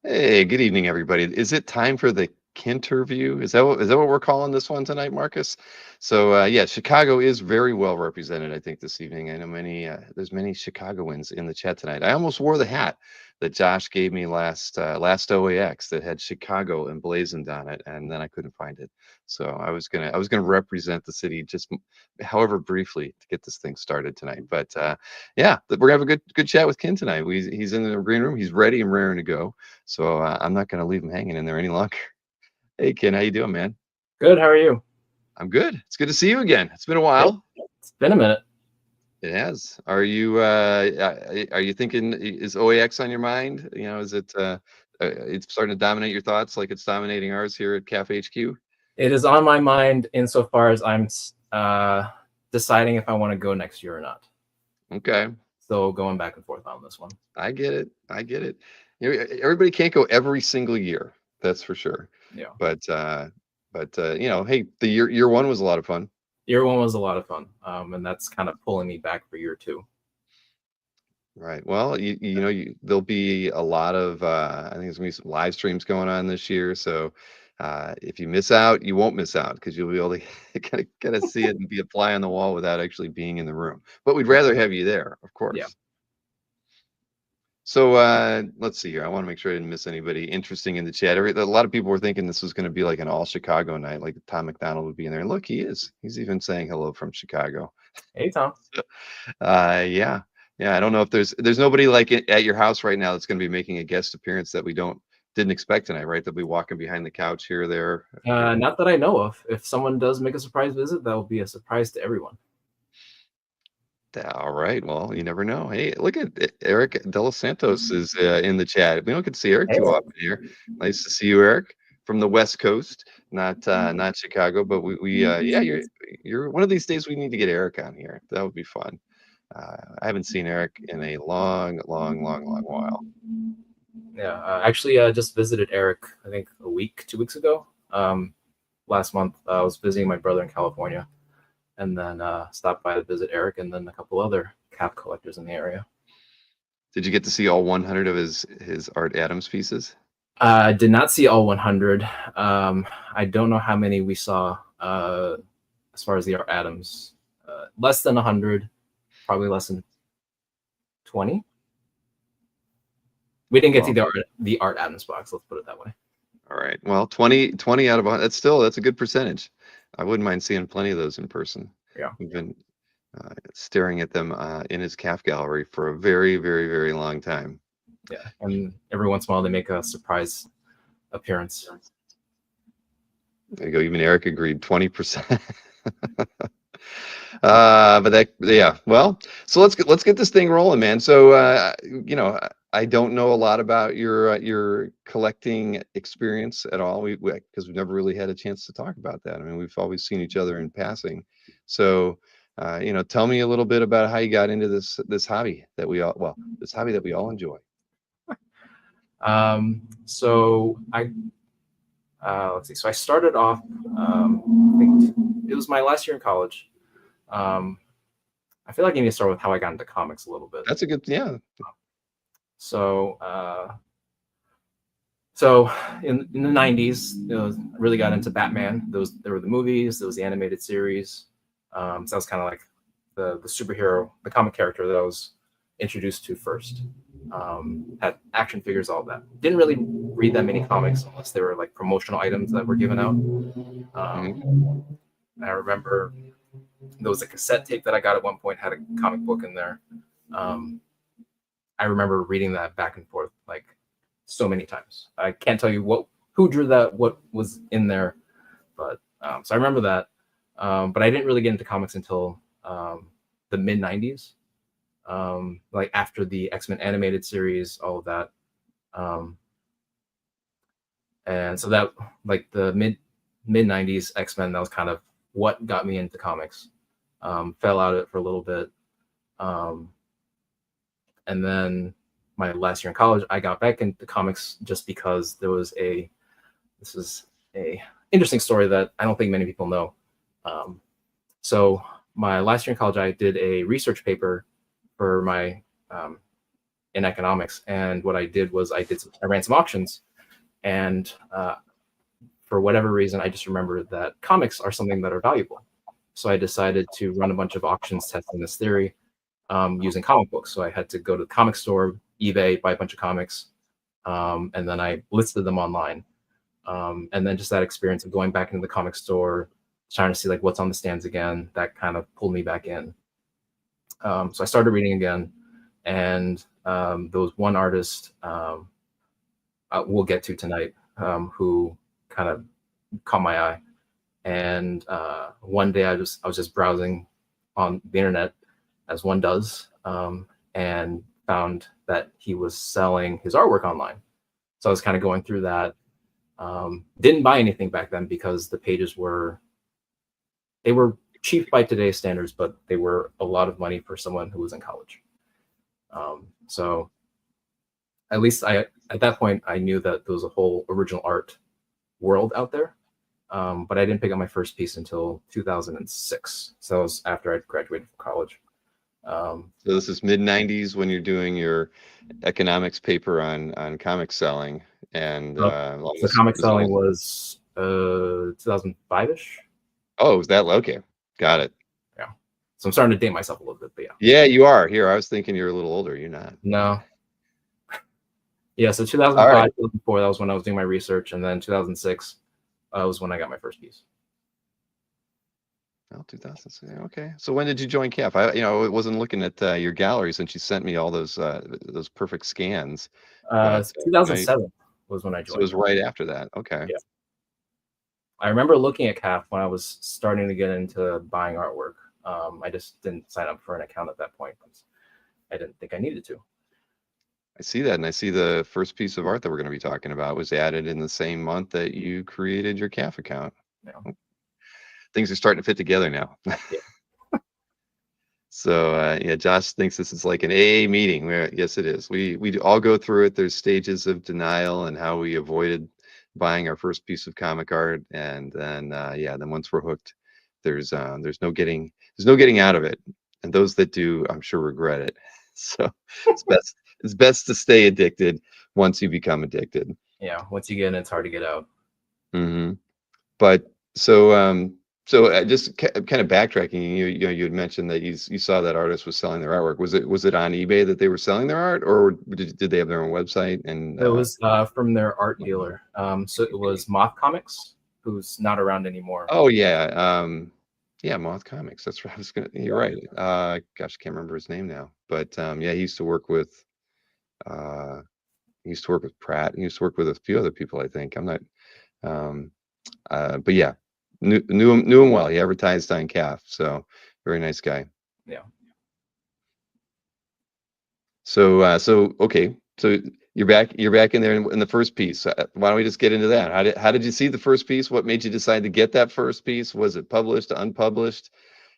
Hey, good evening, everybody. Is it time for the Kinterview? Is that what we're calling this one tonight, Marcus? So yeah, Chicago is very well represented, I think, this evening. I know there's many Chicagoans in the chat tonight. I almost wore the hat that Josh gave me last OAX that had Chicago emblazoned on it, and then I couldn't find it. So I was gonna represent the city just however briefly to get this thing started tonight. But yeah, we're gonna have a good chat with Kin tonight. He's in the green room. He's ready and raring to go. So I'm not going to leave him hanging in there any longer. Hey, Ken, how you doing, man? Good. How are you? I'm good. It's good to see you again. It's been a Yep. while. It's been a minute. It has. Are you thinking, is OAX on your mind? Is it's starting to dominate your thoughts like it's dominating ours here at CAF HQ? It is on my mind insofar as I'm deciding if I want to go next year or not. Okay. So going back and forth on this one. I get it. I get it. Everybody can't go every single year. That's for sure. Yeah. But hey, the year one was a lot of fun. Year one was a lot of fun, and that's kind of pulling me back for year two. Right. Well, there'll be a lot of I think there's gonna be some live streams going on this year. So if you miss out, you won't miss out because you'll be able to kind of see it and be a fly on the wall without actually being in the room. But we'd rather have you there, of course. Yeah. So let's see here. I want to make sure I didn't miss anybody interesting in the chat. A lot of people were thinking this was going to be like an all Chicago night, like Tom McDonald would be in there. And look, he is. He's even saying hello from Chicago. Hey, Tom. Yeah. Yeah, I don't know if there's nobody like at your house right now that's going to be making a guest appearance that we didn't expect tonight, right? They'll be walking behind the couch here or there. Not that I know of. If someone does make a surprise visit, that will be a surprise to everyone. All right. Well, you never know. Hey, look at Eric De Los Santos is in the chat. We don't get to see Eric too often here. Nice to see you, Eric, from the West Coast, not Chicago, but we yeah, you're one of these days we need to get Eric on here. That would be fun. I haven't seen Eric in a long while. Yeah. Actually, I just visited Eric, I think 2 weeks ago. Last month, I was visiting my brother in California, and then stopped by to visit Eric and then a couple other CAF collectors in the area. Did you get to see all 100 of his Art Adams pieces? I did not see all 100. I don't know how many we saw as far as the Art Adams. Less than 100, probably less than 20. We didn't get to the Art Adams box. Let's put it that way. All right. Well, 20 out of 100. That's a good percentage. I wouldn't mind seeing plenty of those in person. Yeah. We've been staring at them in his CAF gallery for a very, very, very long time. Yeah. And every once in a while they make a surprise appearance. There you go. Even Eric agreed, 20%. But yeah. Well, so let's get this thing rolling, man. So I don't know a lot about your collecting experience at all. Because we've never really had a chance to talk about that. I mean, we've always seen each other in passing. So tell me a little bit about how you got into this hobby that we all enjoy. So I let's see. So I started off. I think it was my last year in college. I feel like I need to start with how I got into comics a little bit. That's a good, yeah. So so in the 90s, really got into Batman. There were the movies, there was the animated series. So that was kind of like the superhero, the comic character that I was introduced to first. Had action figures, all of that. Didn't really read that many comics unless they were like promotional items that were given out. I remember there was a cassette tape that I got at one point, had a comic book in there. I remember reading that back and forth like so many times. I can't tell you who drew that, what was in there, but so I remember that. But I didn't really get into comics until the mid 90s. Like after the X-Men animated series, all of that. And so that, like the mid 90s X-Men, that was kind of what got me into comics. Fell out of it for a little bit. And then my last year in college, I got back into comics just because this is a interesting story that I don't think many people know. So my last year in college, I did a research paper for my in economics. And what I did was I ran some auctions, and for whatever reason, I just remembered that comics are something that are valuable. So I decided to run a bunch of auctions testing this theory using comic books. So I had to go to the comic store, eBay, buy a bunch of comics, and then I listed them online. And then just that experience of going back into the comic store, trying to see like what's on the stands again, that kind of pulled me back in. So I started reading again, and there was one artist we'll get to tonight who kind of caught my eye. And one day I was just browsing on the internet, as one does, and found that he was selling his artwork online. So I was kind of going through that. Didn't buy anything back then because the pages were cheap by today's standards, but they were a lot of money for someone who was in college. So at least at that point, I knew that there was a whole original art world out there. But I didn't pick up my first piece until 2006. So that was after I graduated from college. So this is mid-90s when you're doing your economics paper on comic selling. And the comic selling was 2005-ish. Oh, is that okay? Got it. Yeah. So I'm starting to date myself a little bit, but yeah. Yeah, you are. Here, I was thinking you're a little older. You're not. No. Yeah, so 2005, right. 2004, that was when I was doing my research, and then 2006 was when I got my first piece. Oh, 2006. Okay. So when did you join CAF? I wasn't looking at your gallery since you sent me all those perfect scans. 2007 was when I joined. So it was right after that. Okay. Yeah. I remember looking at CAF when I was starting to get into buying artwork. I just didn't sign up for an account at that point because I didn't think I needed to. I see that, and I see the first piece of art that we're going to be talking about was added in the same month that you created your CAF account. Yeah. Things are starting to fit together now. Yeah. So yeah, Josh thinks this is like an AA meeting. Yes, it is. We all go through it. There's stages of denial and how we avoided buying our first piece of comic art, and then then once we're hooked, there's no getting out of it. And those that do, I'm sure, regret it. So it's best to stay addicted once you become addicted. Yeah, once you get in, it's hard to get out. Mm-hmm. But so just kind of backtracking, you had mentioned that you saw that artist was selling their artwork. Was it on eBay that they were selling their art, or did they have their own website? And it was from their art dealer. So it was Moth Comics, who's not around anymore. Oh yeah, Moth Comics. That's right. You're right. Gosh, I can't remember his name now. But yeah, he used to work with Pratt. He used to work with a few other people, I think. I'm not. But yeah, knew him well. He advertised on CAF, so very nice guy. Yeah. So okay, so you're back in there in the first piece. Why don't we just get into that? How did you see the first piece? What made you decide to get that first piece? Was it published, unpublished?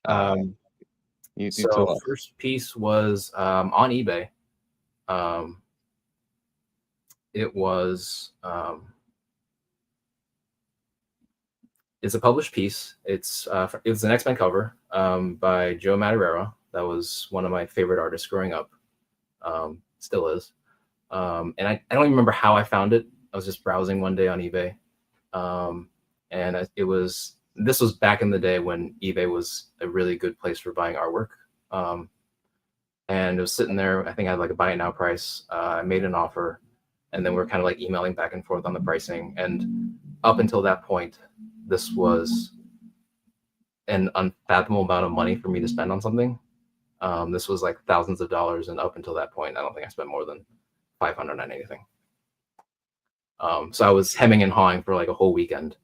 So first piece was on eBay. It was it's a published piece. It was an X-Men cover by Joe Madureira. That was one of my favorite artists growing up. Still is. And I don't even remember how I found it. I was just browsing one day on eBay. And this was back in the day when eBay was a really good place for buying artwork. And it was sitting there. I think I had like a buy it now price. I made an offer, and then we were kind of like emailing back and forth on the pricing. And up until that point, this was an unfathomable amount of money for me to spend on something. This was like thousands of dollars, and up until that point, I don't think I spent more than $500 on anything. So I was hemming and hawing for like a whole weekend.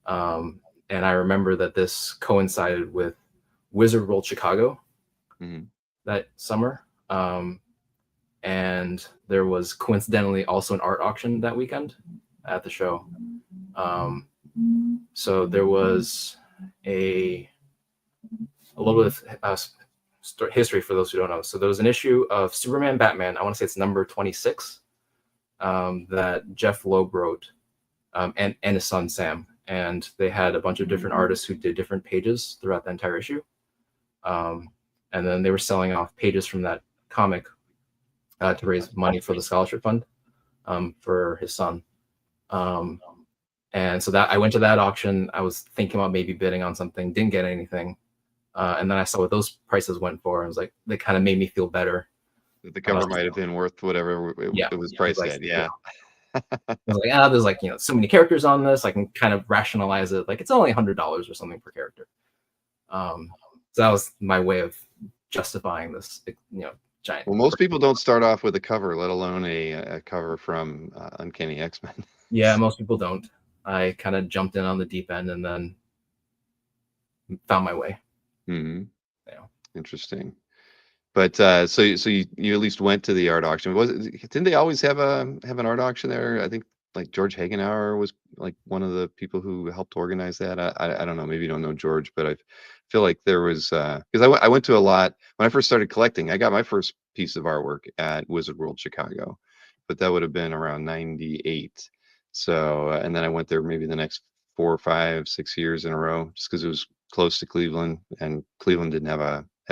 And I remember that this coincided with Wizard World Chicago that summer. And there was coincidentally also an art auction that weekend at the show. So there was a little bit of history for those who don't know. So there was an issue of Superman Batman. I want to say it's number 26 that Jeff Loeb wrote and his son Sam. And they had a bunch of different artists who did different pages throughout the entire issue. And then they were selling off pages from that comic to raise money for the scholarship fund for his son. And so that I went to that auction. I was thinking about maybe bidding on something, didn't get anything. And then I saw what those prices went for. I was like, they kind of made me feel better. The cover might have been worth whatever it was priced at. Yeah. I was like, there's like, so many characters on this. I can kind of rationalize it. Like, it's only $100 or something per character. So that was my way of justifying this, giant. Well, most people don't start off with a cover, let alone a cover from Uncanny X-Men. Yeah, most people don't. I kind of jumped in on the deep end and then found my way. Mm-hmm. Yeah. Interesting. But so you at least went to the art auction. Didn't they always have an art auction there? I think like George Hagenauer was like one of the people who helped organize that. I don't know. Maybe you don't know George, but I feel like there was because I went to a lot when I first started collecting. I got my first piece of artwork at Wizard World Chicago, but that would have been around '98. So and then I went there maybe the next 4, 5, 6 years in a row, just because it was close to Cleveland, and Cleveland didn't have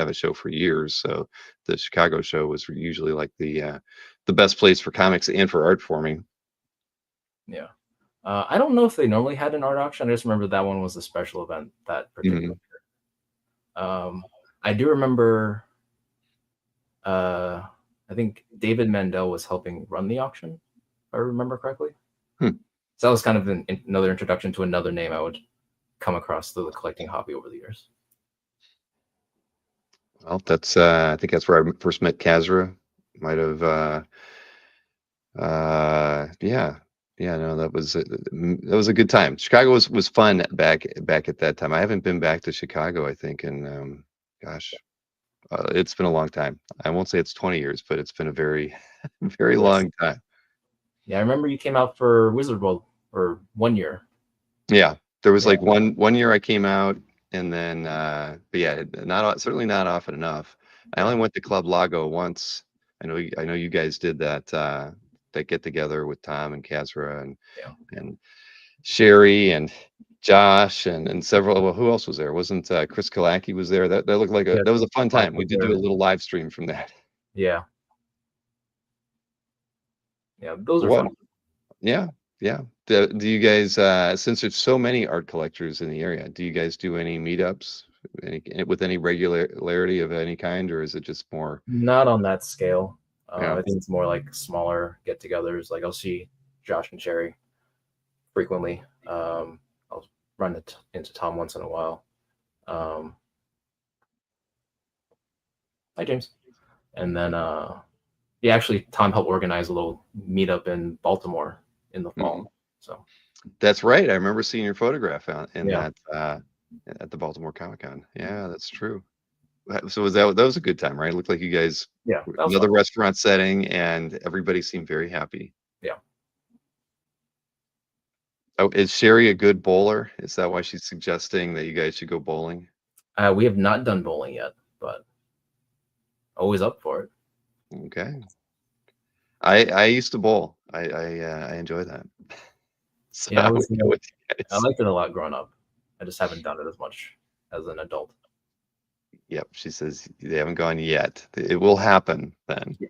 a show for years. So the Chicago show was usually like the best place for comics and for art for me. Yeah. I don't know if they normally had an art auction. I just remember that one was a special event that particular year. I do remember I think David Mandel was helping run the auction, if I remember correctly. So that was kind of another introduction to another name I would come across through the collecting hobby over the years. Well, that's I think that's where I first met Kazra. Might have no, that was a good time. Chicago was fun back at that time. I haven't been back to Chicago, I think, and gosh, it's been a long time. I won't say it's 20 years, but it's been a very very long time. Yeah, I remember you came out for Wizard World for 1 year. Yeah, there was like one year I came out, and then but yeah, certainly not often enough. I only went to Club Lago once. I know you guys did that get together with Tom and Kazra and Sherry and Josh and several. Well, who else was there? Wasn't Chris Kalaki was there? That looked like that was a fun time. We did do a little live stream from that. Yeah. Yeah, those are fun. Yeah. Do you guys, since there's so many art collectors in the area, do you guys do any meetups with any regularity of any kind, or is it just more? Not on that scale. I think it's more like smaller get-togethers. Like I'll see Josh and Sherry frequently. I'll run into Tom once in a while. Hi, James. And then, actually, Tom helped organize a little meetup in Baltimore in the fall. So that's right. I remember seeing your photograph that at the Baltimore Comic-Con. Yeah, that's true. So that was a good time, right? It looked like you guys another restaurant setting, and everybody seemed very happy. Yeah. Oh, is Sherry a good bowler? Is that why she's suggesting that you guys should go bowling? We have not done bowling yet, but always up for it. Okay. I used to bowl. I enjoy that. So yeah, I liked it a lot growing up. I just haven't done it as much as an adult. Yep, she says they haven't gone yet. It will happen then. Yeah.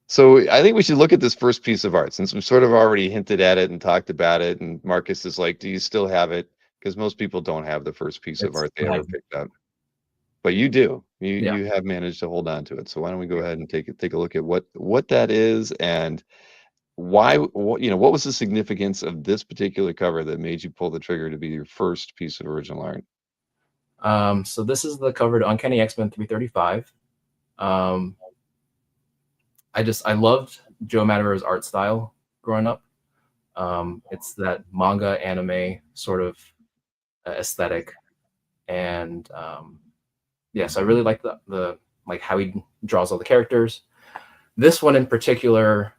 So I think we should look at this first piece of art, since we sort of already hinted at it and talked about it. And Marcus is like, "Do you still have it?" Because most people don't have the first piece of art they ever picked up, but you do. You have managed to hold on to it. So why don't we go ahead and take a look at what that is, and why? What was the significance of this particular cover that made you pull the trigger to be your first piece of original art? So this is the cover to Uncanny X-Men 335. I loved Joe Madureira's art style growing up. It's that manga anime sort of aesthetic, and so I really like the like how he draws all the characters. This one in particular,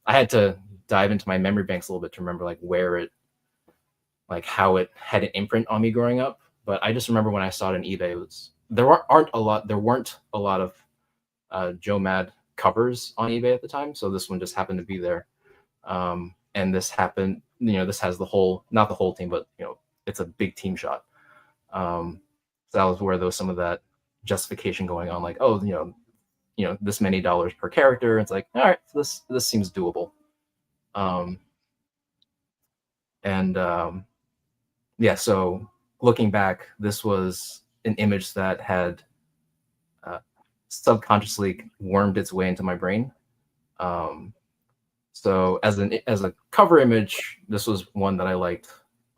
I had to dive into my memory banks a little bit to remember how it had an imprint on me growing up. But I just remember when I saw it on eBay, there weren't a lot of Joe Mad covers on eBay at the time, so this one just happened to be there. And this happened, this has not the whole team, but it's a big team shot. So that was where there was some of that justification going on, like, this many dollars per character. It's like, all right, this seems doable. Yeah, so looking back, this was an image that had subconsciously wormed its way into my brain. So as a cover image, this was one that I liked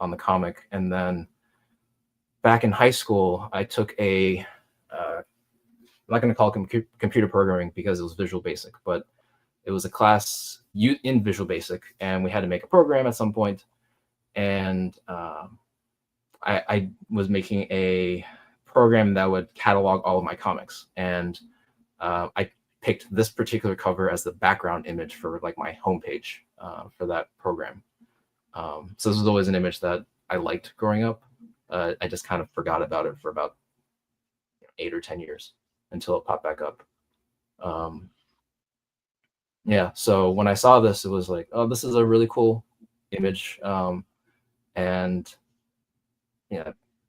on the comic. And then back in high school, I took I'm not going to call it computer programming because it was Visual Basic, but it was a class in Visual Basic, and we had to make a program at some point. And I was making a program that would catalog all of my comics, and I picked this particular cover as the background image for like my homepage for that program. So this was always an image that I liked growing up. I just kind of forgot about it for about 8 or 10 years until it popped back up. Yeah, so when I saw this, it was like, oh, this is a really cool image. And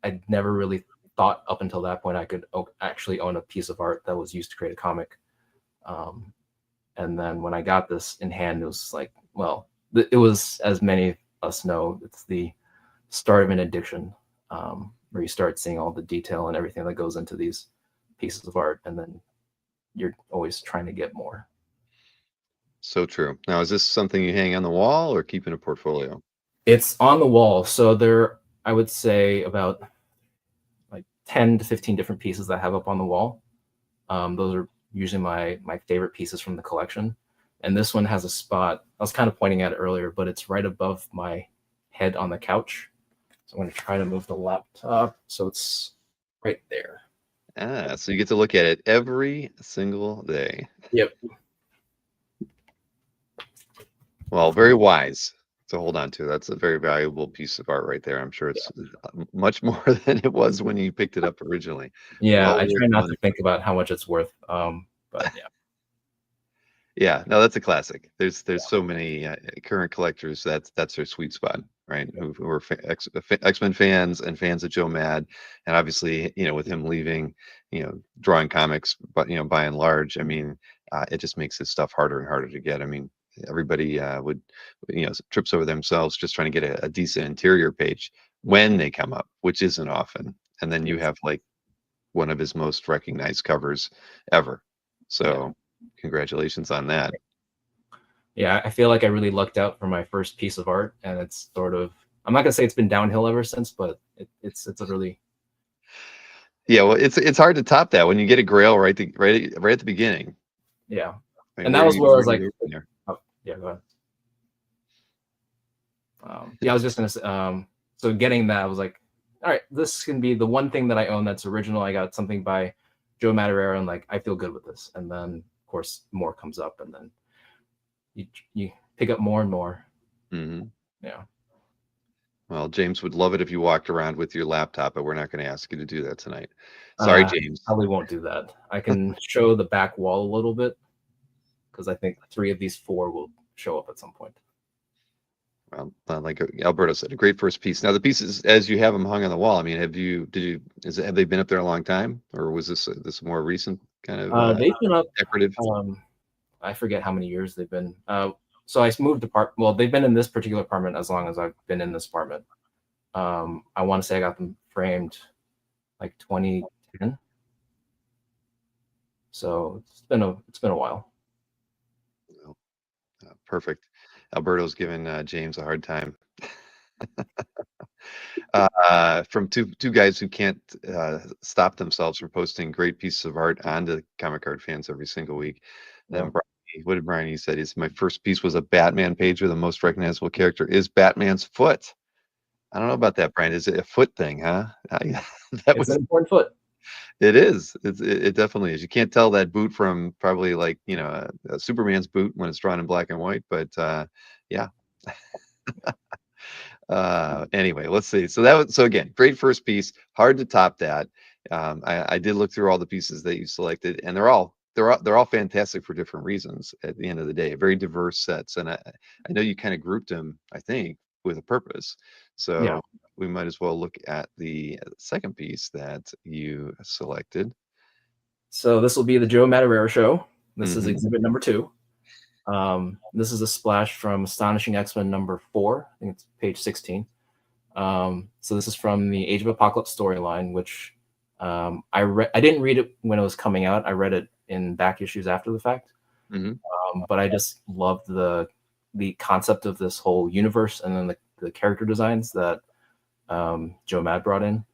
I'd never really thought up until that point I could actually own a piece of art that was used to create a comic. And then when I got this in hand, it was like, well, it was, as many of us know, it's the start of an addiction, where you start seeing all the detail and everything that goes into these pieces of art, and then you're always trying to get more. So true. Now, is this something you hang on the wall or keep in a portfolio? It's on the wall. So there, I would say about like 10 to 15 different pieces that I have up on the wall. Those are usually my favorite pieces from the collection. And this one has a spot, I was kind of pointing at it earlier, but it's right above my head on the couch. So I'm going to try to move the laptop so it's right there. So you get to look at it every single day. Yep. Well, very wise to hold on to. That's a very valuable piece of art right there. I'm sure it's much more than it was when you picked it up originally. Yeah, Well, I try not to think about how much it's worth. But yeah. Yeah, no, that's a classic. There's so many current collectors that's their sweet spot, right? Who are X-Men fans and fans of Joe Mad, and obviously, with him leaving, drawing comics, but by and large, I mean, it just makes his stuff harder and harder to get. I mean, everybody would, trips over themselves just trying to get a decent interior page when they come up, which isn't often, and then you have like one of his most recognized covers ever. So. Congratulations on that. Yeah, I feel like I really lucked out for my first piece of art, and it's sort of, I'm not gonna say it's been downhill ever since, but it's a really. Yeah, well, it's hard to top that when you get a grail right at the beginning. Yeah, I mean, and that was where I was like, oh, yeah, go ahead. Yeah, I was just gonna say, so getting that, I was like, all right, this can be the one thing that I own that's original. I got something by Joe Madureira, and like I feel good with this, and then of course more comes up, and then you pick up more and more. Mm-hmm. Yeah. Well, James would love it if you walked around with your laptop, but we're not going to ask you to do that tonight. Sorry, James. Probably won't do that. I can show the back wall a little bit because I think 3 of these 4 will show up at some point. Well, like Alberto said, a great first piece. Now, the pieces, as you have them hung on the wall, I mean, have they been up there a long time, or was this more recent kind of they've been up decorative? I forget how many years they've been. So I moved apart. Well, they've been in this particular apartment as long as I've been in this apartment. I want to say I got them framed like 2010. So it's been a while. Perfect. Alberto's giving James a hard time. From two guys who can't stop themselves from posting great pieces of art onto Comic Card Fans every single week. Then what did Brian? He said, my first piece was a Batman page where the most recognizable character is Batman's foot. I don't know about that, Brian. Is it a foot thing, huh? It's an important foot. It is. It definitely is. You can't tell that boot from probably like, a Superman's boot when it's drawn in black and white, but yeah. Anyway, let's see. So again, great first piece. Hard to top that. I did look through all the pieces that you selected, and they're all fantastic for different reasons. At the end of the day, very diverse sets, and I know you kind of grouped them, I think, with a purpose. So yeah. We might as well look at the second piece that you selected. So this will be the Joe Madureira show. This is exhibit number 2. This is a splash from Astonishing X-Men number 4. I think it's page 16. So this is from the Age of Apocalypse storyline, which I didn't read it when it was coming out. I read it in back issues after the fact. But I just loved the concept of this whole universe, and then the character designs that Joe Mad brought in.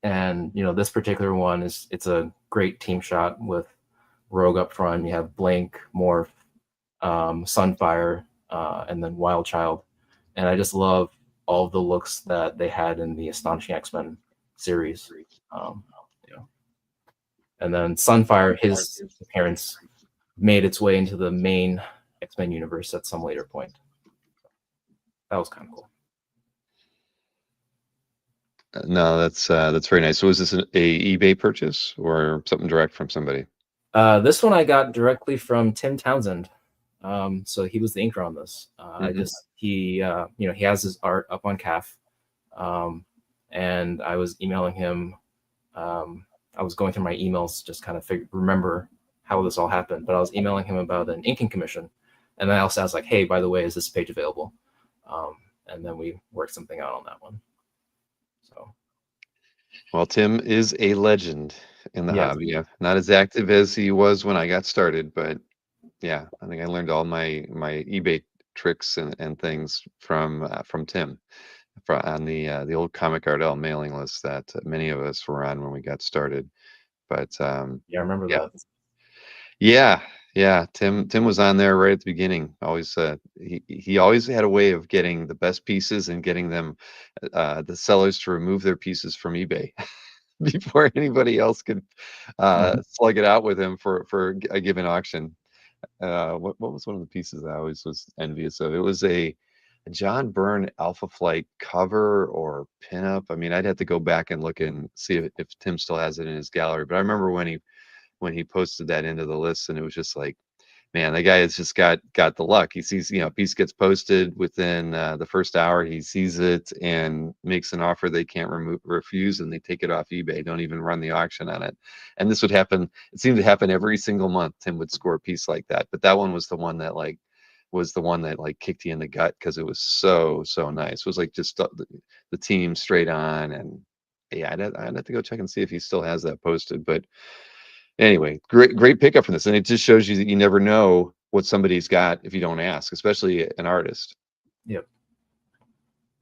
And this particular one it's a great team shot with Rogue up front. You have Blink, Morph, Sunfire, and then Wild Child. And I just love all of the looks that they had in the Astonishing X-Men series. And then Sunfire, his appearance made its way into the main X-Men universe at some later point. That was kind of cool. No, that's very nice. So was this a eBay purchase or something direct from somebody? This one I got directly from Tim Townsend. So he was the inker on this. He has his art up on CAF. And I was emailing him. I was going through my emails, just kind of remember how this all happened. But I was emailing him about an inking commission. And then I was like, hey, by the way, is this page available? And then we worked something out on that one. So, well, Tim is a legend in the hobby. Yeah, not as active as he was when I got started, but yeah, I think I learned all my eBay tricks and things from Tim on the old Comic Ardell mailing list that many of us were on when we got started. But I remember that. Yeah, Tim was on there right at the beginning. Always he always had a way of getting the best pieces and getting them the sellers to remove their pieces from eBay before anybody else could slug it out with him for a given auction. What was one of the pieces I always was envious of? It was a John Byrne Alpha Flight cover or pinup. I mean, I'd have to go back and look and see if Tim still has it in his gallery. But I remember when he posted that into the list, and it was just like, man, that guy has just got the luck. He sees, a piece gets posted within the first hour. He sees it and makes an offer they can't refuse, and they take it off eBay. Don't even run the auction on it. And this would happen. It seemed to happen every single month. Tim would score a piece like that. But that one was the one that kicked you in the gut because it was so nice. It was like just the team straight on, and yeah, I'd have to go check and see if he still has that posted. But anyway, great pickup from this, and it just shows you that you never know what somebody's got if you don't ask, especially an artist. Yep.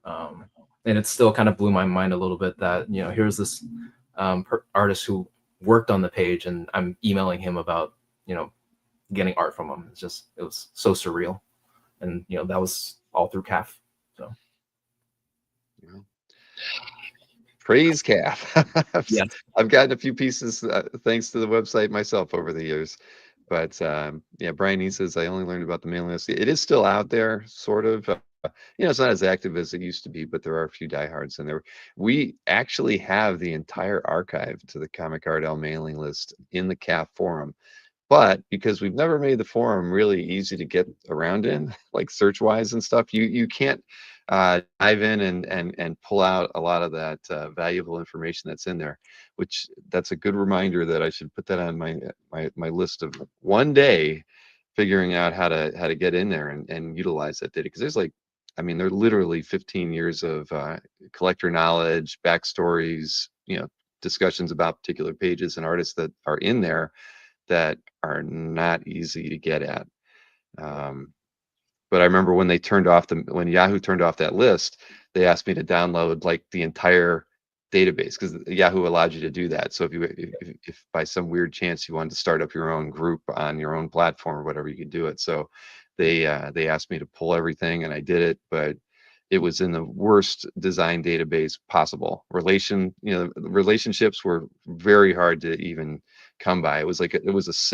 And it still kind of blew my mind a little bit that here's this artist who worked on the page, and I'm emailing him about getting art from him. It was so surreal, and that was all through CAF. So yeah. Praise CAF. Yes. I've gotten a few pieces thanks to the website myself over the years. But Brian E says, I only learned about the mailing list. It is still out there, sort of. It's not as active as it used to be, but there are a few diehards in there. We actually have the entire archive to the Comic Ardell mailing list in the CAF forum. But because we've never made the forum really easy to get around in, like search-wise and stuff, you can't dive in and pull out a lot of that valuable information that's in there. Which that's a good reminder that I should put that on my list of one day figuring out how to get in there and utilize that data, because there's there are literally 15 years of collector knowledge, backstories, discussions about particular pages and artists that are in there that are not easy to get at. But I remember when Yahoo turned off that list, they asked me to download like the entire database, because Yahoo allowed you to do that. So if by some weird chance you wanted to start up your own group on your own platform or whatever, you could do it. So they asked me to pull everything, and I did it, but it was in the worst design database possible. Relationships were very hard to even come by. It was like it's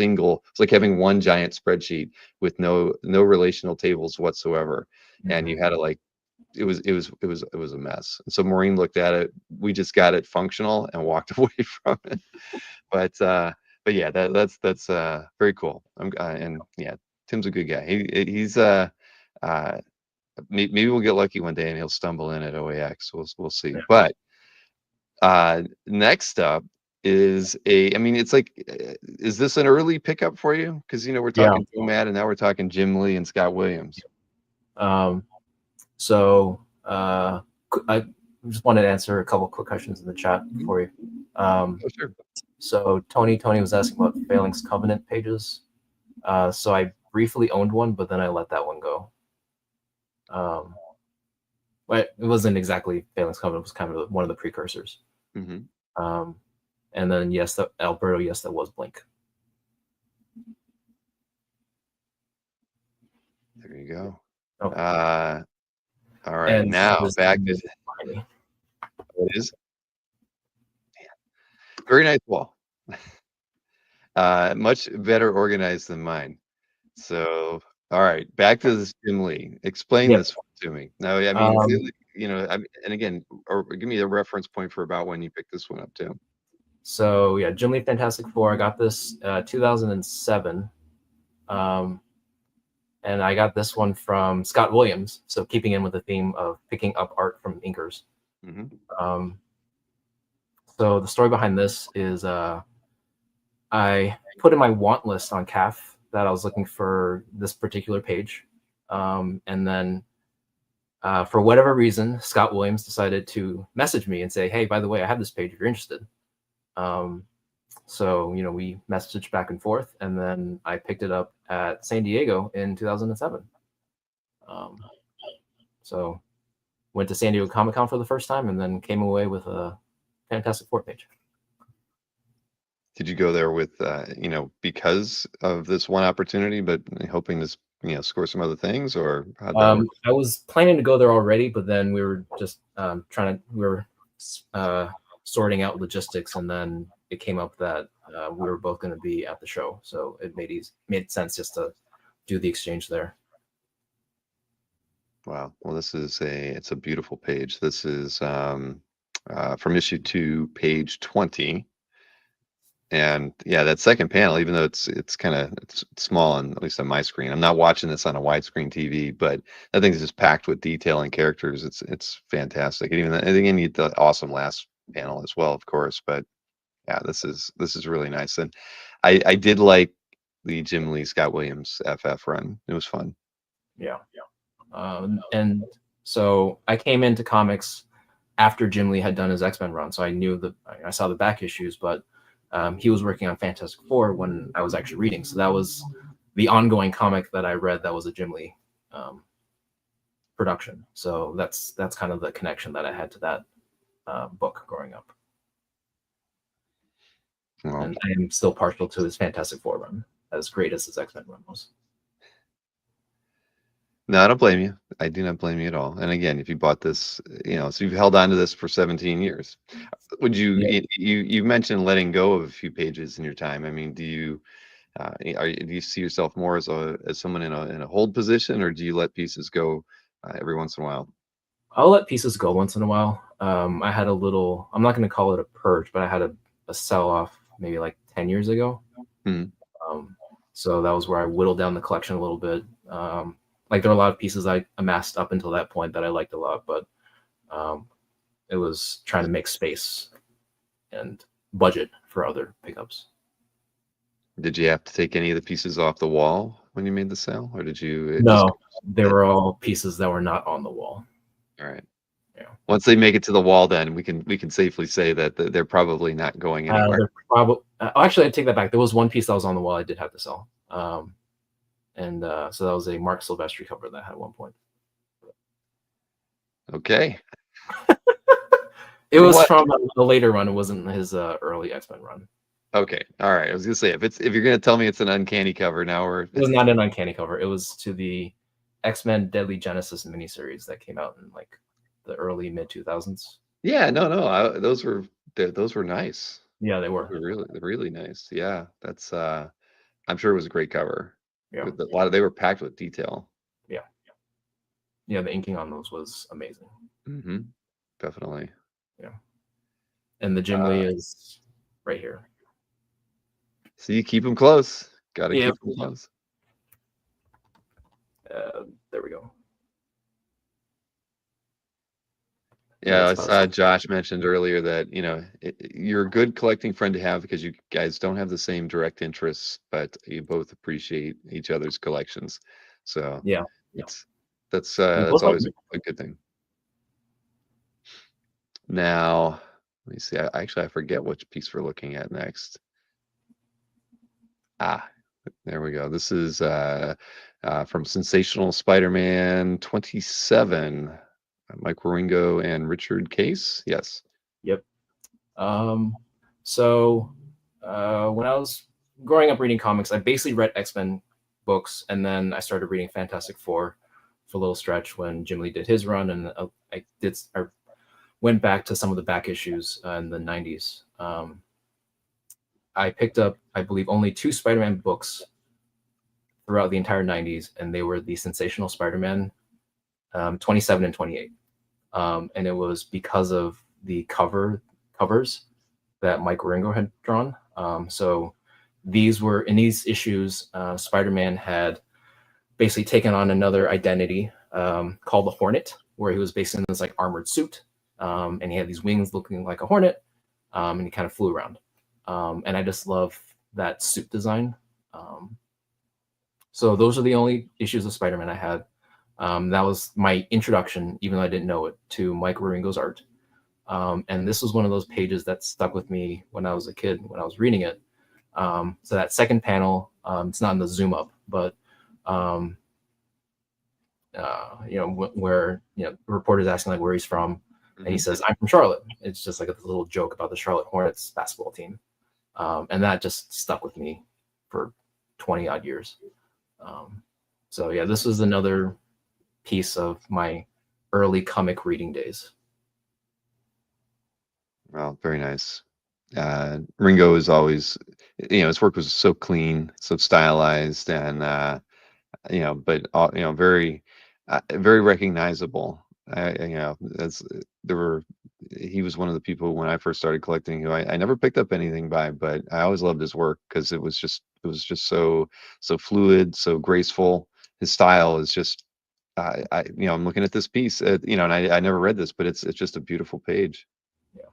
like having one giant spreadsheet with no relational tables whatsoever. Mm-hmm. And you had to it was a mess. And so Maureen looked at it. We just got it functional and walked away from it. But yeah, that's very cool. And yeah, Tim's a good guy. He's maybe we'll get lucky one day and he'll stumble in at OAX. We'll see. Yeah. But next up, is I mean, it's like, is this an early pickup for you? Because we're Yeah. talking Matt, and now we're talking Jim Lee and Scott Williams. So I just wanted to answer a couple quick questions in the chat for you. Sure. So Tony was asking about Phalanx Covenant pages. So I briefly owned one, but then I let that one go. But it wasn't exactly Phalanx Covenant; it was kind of one of the precursors. Mm-hmm. And then yes, Alberto, yes, that was Blink. There you go. Okay. All right, and now back to what is very nice wall. Much better organized than mine. So, all right, back to this Jim Lee. Explain this one to me. Now, I mean, clearly, and again, or give me a reference point for about when you picked this one up too. So yeah, Jim Lee Fantastic Four. I got this 2007, and I got this one from Scott Williams. So keeping in with the theme of picking up art from inkers. Mm-hmm. So the story behind this is I put in my want list on CAF that I was looking for this particular page. And then for whatever reason, Scott Williams decided to message me and say, hey, by the way, I have this page if you're interested. So, we messaged back and forth, and then I picked it up at San Diego in 2007. So went to San Diego Comic-Con for the first time and then came away with a Fantastic Four page. Did you go there with, because of this one opportunity, but hoping to, score some other things, or how'd that work? I was planning to go there already, but then we were just sorting out logistics, and then it came up that we were both going to be at the show, so it made sense just to do the exchange there. Wow. Well, it's a beautiful page. This is from issue 2, page 20. And yeah, that second panel, even though it's small on, at least on my screen, I'm not watching this on a widescreen TV, but that thing's just packed with detail and characters. It's fantastic. And I think you need the awesome last panel as well, of course. But yeah, this is really nice. And I did like the Jim Lee Scott Williams FF run. It was fun. Yeah. And so I came into comics after Jim Lee had done his X-Men run, so I saw the back issues, but he was working on Fantastic Four when I was actually reading. So that was the ongoing comic that I read that was a Jim Lee production. So that's kind of the connection that I had to that book growing up. Well, and I am still partial to his Fantastic Four run, as great as his X-Men run was. No, I don't blame you. I do not blame you at all. And again, if you bought this, so you've held on to this for 17 years. Would you? Yeah. You mentioned letting go of a few pages in your time. I mean, do you see yourself more as someone in a hold position, or do you let pieces go every once in a while? I'll let pieces go once in a while. I had a little. I'm not going to call it a purge, but I had a sell off maybe like 10 years ago. Mm-hmm. So that was where I whittled down the collection a little bit. Like there were a lot of pieces I amassed up until that point that I liked a lot, but it was trying to make space and budget for other pickups. Did you have to take any of the pieces off the wall when you made the sale, or did you? No, they were all pieces that were not on the wall. All right. Yeah. Once they make it to the wall, then we can safely say that they're probably not going anywhere. Actually, I take that back. There was one piece that was on the wall I did have to sell. And so that was a Mark Silvestri cover that I had at one point. Okay. It was from the later run. It wasn't his early X-Men run. Okay. All right. I was gonna say if you're gonna tell me it's an uncanny cover now, or it was not an uncanny cover. It was to the X-Men Deadly Genesis miniseries that came out in like the early mid 2000s. Yeah. No. Those were nice. Yeah, they were. Really nice. Yeah. That's I'm sure it was a great cover. Yeah. They were packed with detail. Yeah, the inking on those was amazing. Mm-hmm. Definitely. Yeah. And the Jim Lee is right here. So you keep them close. Got to keep them close. There we go. Yeah, I that's about saw Josh mentioned earlier that, you're a good collecting friend to have because you guys don't have the same direct interests, but you both appreciate each other's collections. So yeah. Yeah. it's We that's both like always a good thing. Now, let me see. I forget which piece we're looking at next. Ah, there we go. This is from Sensational Spider-Man 27, Mike Wieringo and Richard Case. Yes. Yep. So when I was growing up reading comics, I basically read X-Men books, and then I started reading Fantastic Four for a little stretch when Jim Lee did his run, and I went back to some of the back issues in the 90s. I picked up, I believe, only 2 Spider-Man books throughout the entire 90s, and they were the Sensational Spider-Man 27 and 28. And it was because of the covers that Mike Wieringo had drawn. So these were in these issues, Spider-Man had basically taken on another identity called the Hornet, where he was based in this like armored suit, and he had these wings looking like a hornet, and he kind of flew around. And I just love that suit design. So those are the only issues of Spider-Man I had. That was my introduction, even though I didn't know it, to Mike Wieringo's art. And this was one of those pages that stuck with me when I was a kid, when I was reading it. So that second panel, it's not in the zoom up, but where the reporter's asking like where he's from, and he says, "I'm from Charlotte." It's just like a little joke about the Charlotte Hornets basketball team, and that just stuck with me for 20 odd years. So yeah, this was another piece of my early comic reading days. Well, very nice. Ringo is always, his work was so clean, so stylized, and but very, very recognizable. As there were, he was one of the people when I first started collecting who I never picked up anything by, but I always loved his work because it was just so fluid, so graceful. His style is just, I'm looking at this piece, and I never read this, but it's just a beautiful page. Yeah.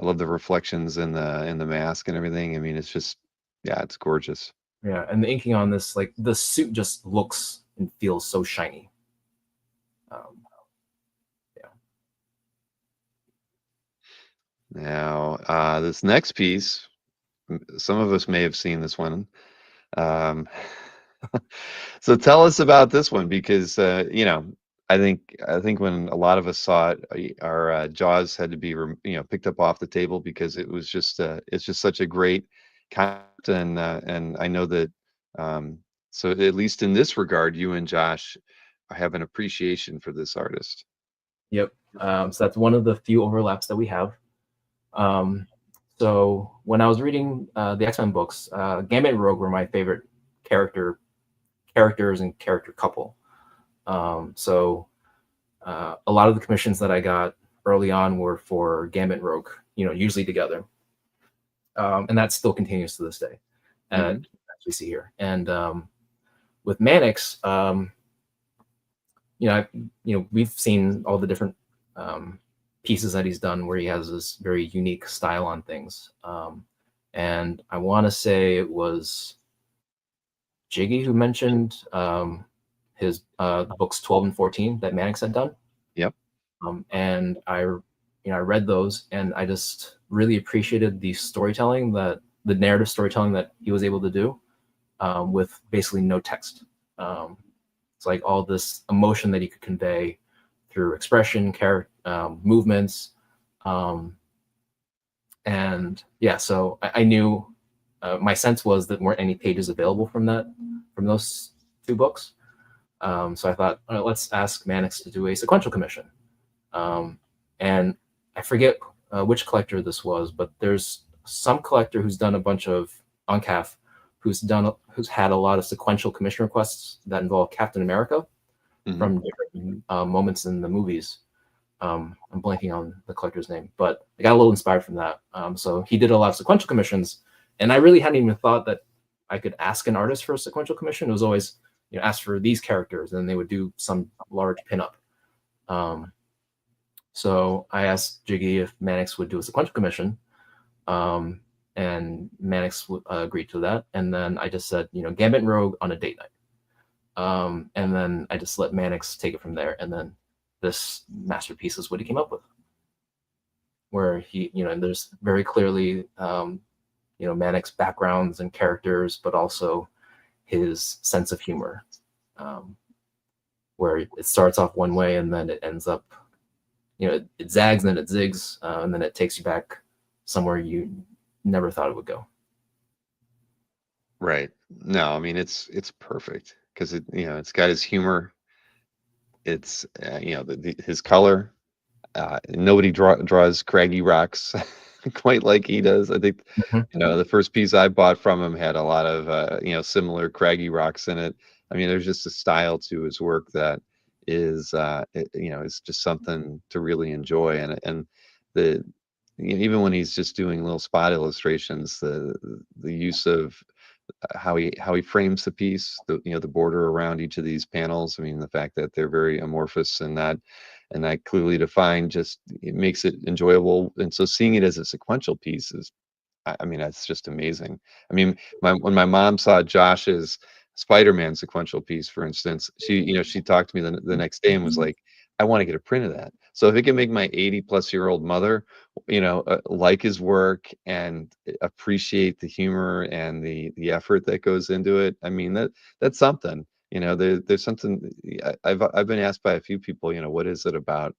I love the reflections in the mask and everything. I mean, it's just, yeah, it's gorgeous. Yeah, and the inking on this, like the suit just looks and feels so shiny. Yeah. Now, this next piece, some of us may have seen this one. Um, so tell us about this one because I think when a lot of us saw it, our jaws had to be picked up off the table because it's just such a great concept, and I know that so at least in this regard, you and Josh have an appreciation for this artist. Yep. So that's one of the few overlaps that we have. So when I was reading the X-Men books, Gambit and Rogue were my favorite characters and character couple. So a lot of the commissions that I got early on were for Gambit and Rogue, usually together. And that still continues to this day, as we see here. And with Manix, we've seen all the different pieces that he's done where he has this very unique style on things. And I want to say it was Jiggy who mentioned his books 12 and 14 that Manix had done. Yep. And I read those, and I just really appreciated the narrative storytelling that he was able to do with basically no text. It's like all this emotion that he could convey through expression, movements, and yeah. So I knew my sense was that weren't any pages available from those 2 books. So I thought, all right, let's ask Manix to do a sequential commission. And I forget which collector this was, but there's some collector who's done a bunch of on CAF who's had a lot of sequential commission requests that involve Captain America from different moments in the movies. I'm blanking on the collector's name, but I got a little inspired from that. So he did a lot of sequential commissions, and I really hadn't even thought that I could ask an artist for a sequential commission. It was always, ask for these characters, and they would do some large pinup. So I asked Jiggy if Manix would do a sequential commission, and Manix agreed to that. And then I just said, Gambit and Rogue on a date night. And then I just let Manix take it from there. And then this masterpiece is what he came up with, where he, there's very clearly, Manix backgrounds and characters, but also his sense of humor, where it starts off one way and then it ends up, it zags and then it zigs, and then it takes you back somewhere you never thought it would go. Right. No, I mean it's perfect because it's got his humor. It's his color. Nobody draws craggy rocks quite like he does. I think the first piece I bought from him had a lot of similar craggy rocks in it. I mean, there's just a style to his work that is it's just something to really enjoy. And the even when he's just doing little spot illustrations, the use of how he frames the piece, the border around each of these panels. I mean, the fact that they're very amorphous and not clearly defined, just it makes it enjoyable. And so seeing it as a sequential piece is, I mean, that's just amazing. I mean, when my mom saw Josh's Spider-Man sequential piece, for instance, she talked to me the next day and was like, I want to get a print of that. So if it can make my 80-plus-year-old mother, like his work and appreciate the humor and the effort that goes into it, I mean, that's something. There's something. I've been asked by a few people, what is it about?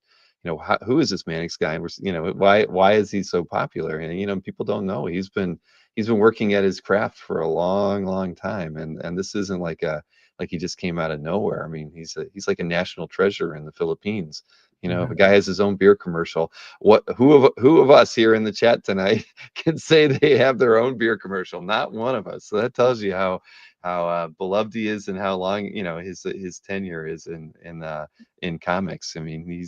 Who is this Manix guy? And why is he so popular? And people don't know. He's been working at his craft for a long, long time, and this isn't like he just came out of nowhere. I mean, he's like a national treasure in the Philippines. If a guy has his own beer commercial, who of us here in the chat tonight can say they have their own beer commercial? Not one of us. So that tells you how beloved he is and how long his tenure is in comics. I mean, he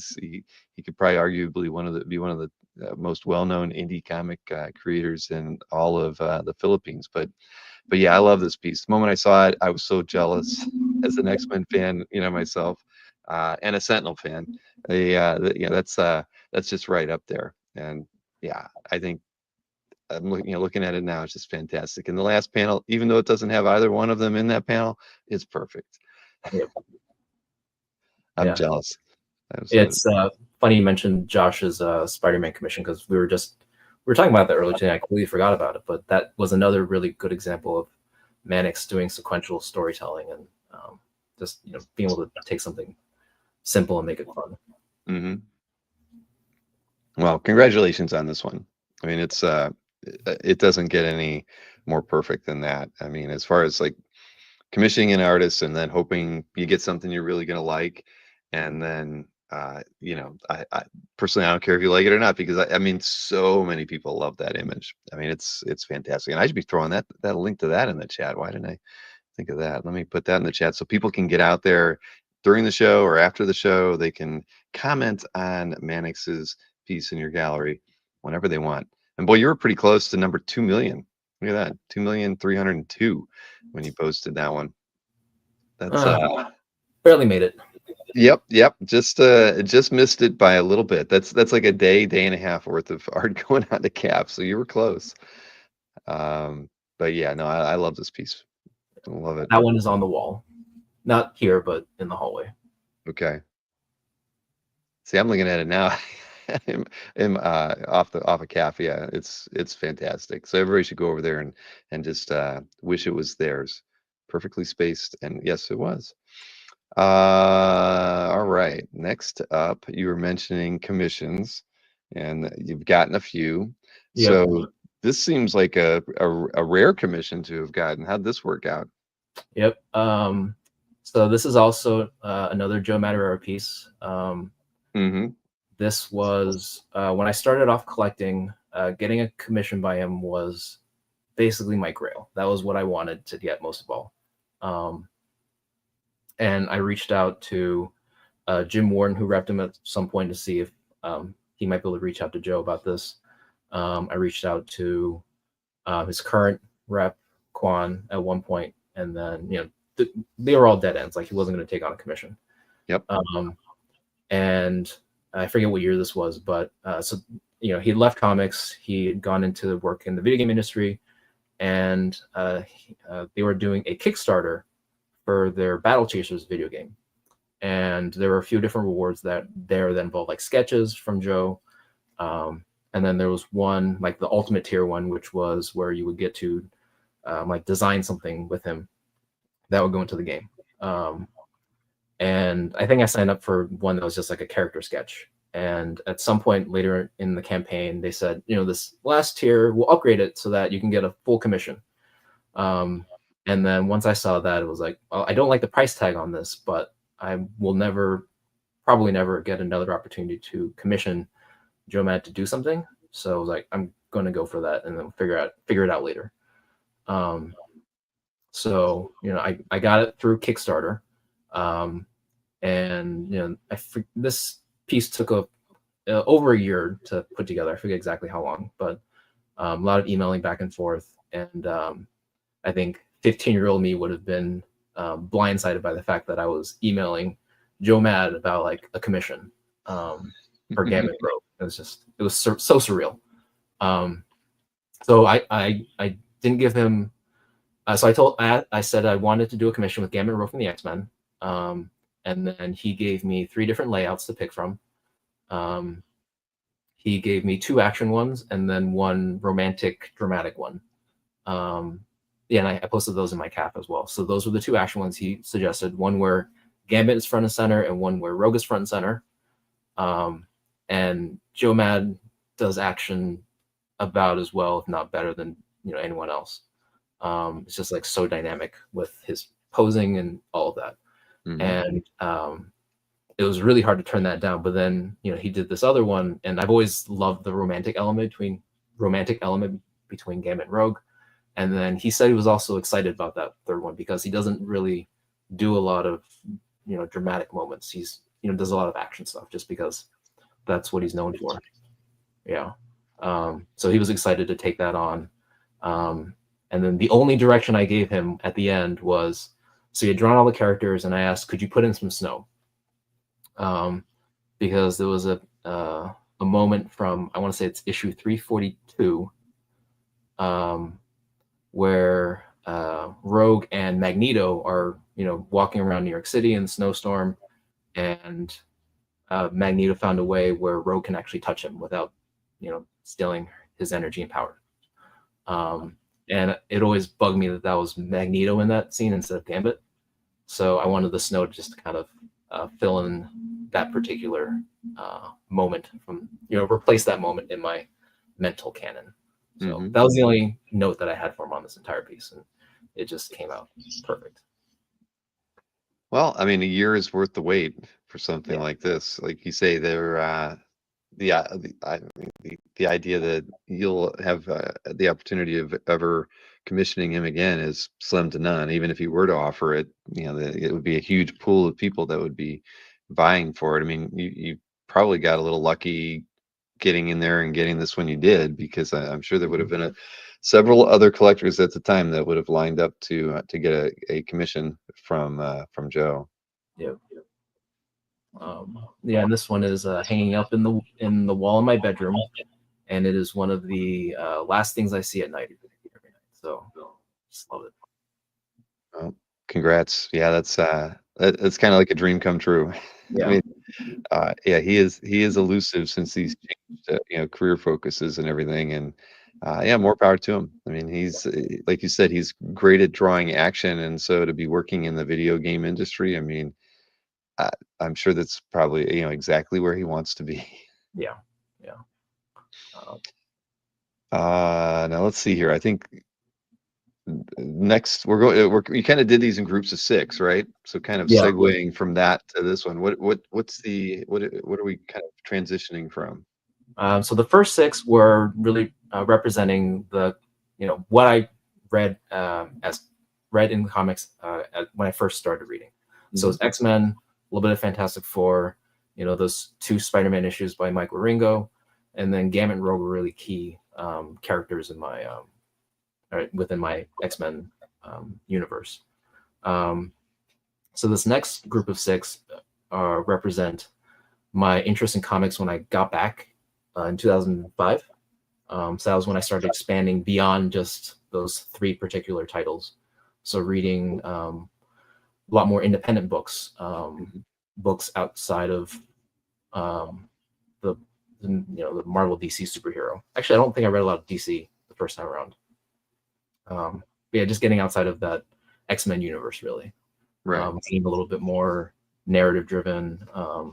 could probably arguably be one of the most well-known indie comic creators in all of the Philippines. But yeah, I love this piece. The moment I saw it, I was so jealous as an X-Men fan, myself, and a Sentinel fan. That's just right up there. And yeah, I think I'm looking at it now. It's just fantastic. And the last panel, even though it doesn't have either one of them in that panel, is perfect. Yep. I'm jealous. It's funny you mentioned Josh's Spider-Man commission, because we were talking about that earlier today. I completely forgot about it, but that was another really good example of Manix doing sequential storytelling and just being able to take something simple and make it fun. Mm-hmm. Well, congratulations on this one. I mean, it doesn't get any more perfect than that. I mean, as far as like commissioning an artist and then hoping you get something you're really going to like, and then I personally, I don't care if you like it or not, because I mean, so many people love that image. I mean, it's fantastic, and I should be throwing that link to that in the chat. Why didn't I think of that? Let me put that in the chat so people can get out there during the show or after the show. They can comment on Manix's piece in your gallery whenever they want. And boy, you were pretty close to number 2 million. Look at that, 2,302,000 when you posted that one. That's barely made it. Yep. Just missed it by a little bit. That's like a day and a half worth of art going on to CAF. So you were close. But yeah, no, I love this piece. I love it. That one is on the wall, not here, but in the hallway. Okay. See, I'm looking at it now. I'm off of CAF. Yeah, it's fantastic. So everybody should go over there and just wish it was theirs. Perfectly spaced, and yes, it was. All right. Next up, you were mentioning commissions, and you've gotten a few. Yep. So this seems like a rare commission to have gotten. How'd this work out? Yep. So this is also another Joe Madureira piece. This was when I started off collecting. Getting a commission by him was basically my grail. That was what I wanted to get most of all. And I reached out to Jim Warden, who repped him at some point, to see if he might be able to reach out to Joe about this. I reached out to his current rep, Quan, at one point, and then they were all dead ends. Like, he wasn't going to take on a commission. Yep. And I forget what year this was, but so he left comics. He had gone into work in the video game industry, and they were doing a Kickstarter for their Battle Chasers video game. And there were a few different rewards that involved like sketches from Joe. And then there was one, like the ultimate tier one, which was where you would get to like design something with him that would go into the game. And I think I signed up for one that was just like a character sketch. And at some point later in the campaign, they said, this last tier, we'll upgrade it so that you can get a full commission. And then once I saw that, it was like, well, I don't like the price tag on this, but I will probably never get another opportunity to commission Joe Mad to do something. So I was like, I'm going to go for that and then figure it out later. So, I got it through Kickstarter. And, this piece took over a year to put together. I forget exactly how long, but a lot of emailing back and forth. And I think 15-year-old me would have been blindsided by the fact that I was emailing Joe Mad about like a commission for Gambit Rogue. It was so surreal. So I didn't give him. So I said I wanted to do a commission with Gambit Rogue from the X-Men, and then he gave me 3 different layouts to pick from. He gave me 2 action ones and then 1 romantic dramatic one. And I posted those in my CAF as well. So those were the 2 action ones he suggested. One where Gambit is front and center, and one where Rogue is front and center. And Joe Mad does action about as well, if not better than anyone else. It's just like so dynamic with his posing and all of that. Mm-hmm. And it was really hard to turn that down. But then he did this other one, and I've always loved the romantic element between Gambit and Rogue. And then he said he was also excited about that 3rd one because he doesn't really do a lot of dramatic moments. He's does a lot of action stuff just because that's what he's known for. Yeah. So he was excited to take that on. And then the only direction I gave him at the end was, so he had drawn all the characters, and I asked, could you put in some snow? Because there was a moment from, I want to say it's issue 342, where Rogue and Magneto are, walking around New York City in the snowstorm, and Magneto found a way where Rogue can actually touch him without, stealing his energy and power. And it always bugged me that was Magneto in that scene instead of Gambit. So I wanted the snow to just kind of fill in that particular moment from, replace that moment in my mental canon. So that was the only note that I had for him on this entire piece, and it just came out perfect. Well, I mean, a year is worth the wait for something like this. Like you say, the idea that you'll have the opportunity of ever commissioning him again is slim to none. Even if he were to offer it, it would be a huge pool of people that would be vying for it. I mean, you probably got a little lucky getting in there and getting this when you did, because I'm sure there would have been several other collectors at the time that would have lined up to get a commission from Joe. Yeah. And this one is hanging up in the wall in my bedroom, and it is one of the last things I see at night every night. So just love it. Well, congrats! Yeah, that's kind of like a dream come true. Yeah. I mean, he is elusive since he's changed career focuses and everything, and more power to him. I mean, he's like you said, he's great at drawing action, and so to be working in the video game industry, I mean, I'm sure that's probably exactly where he wants to be. Yeah. Now let's see here. I think next we kind of did these in groups of 6, right? So kind of segueing from that to this one. What are we kind of transitioning from? So the first 6 were really representing the what I read in comics when I first started reading. So it's X-Men, a little bit of Fantastic Four, those 2 Spider-Man issues by Mike Wieringo, and then Gambit and Rogue were really key characters in my within my X-Men universe. So this next group of 6 represent my interest in comics when I got back in 2005. So that was when I started expanding beyond just those 3 particular titles. So reading a lot more independent books, books outside of the the Marvel DC superhero. Actually, I don't think I read a lot of DC the first time around. Yeah, just getting outside of that X-Men universe, really. Right. Being a little bit more narrative driven, a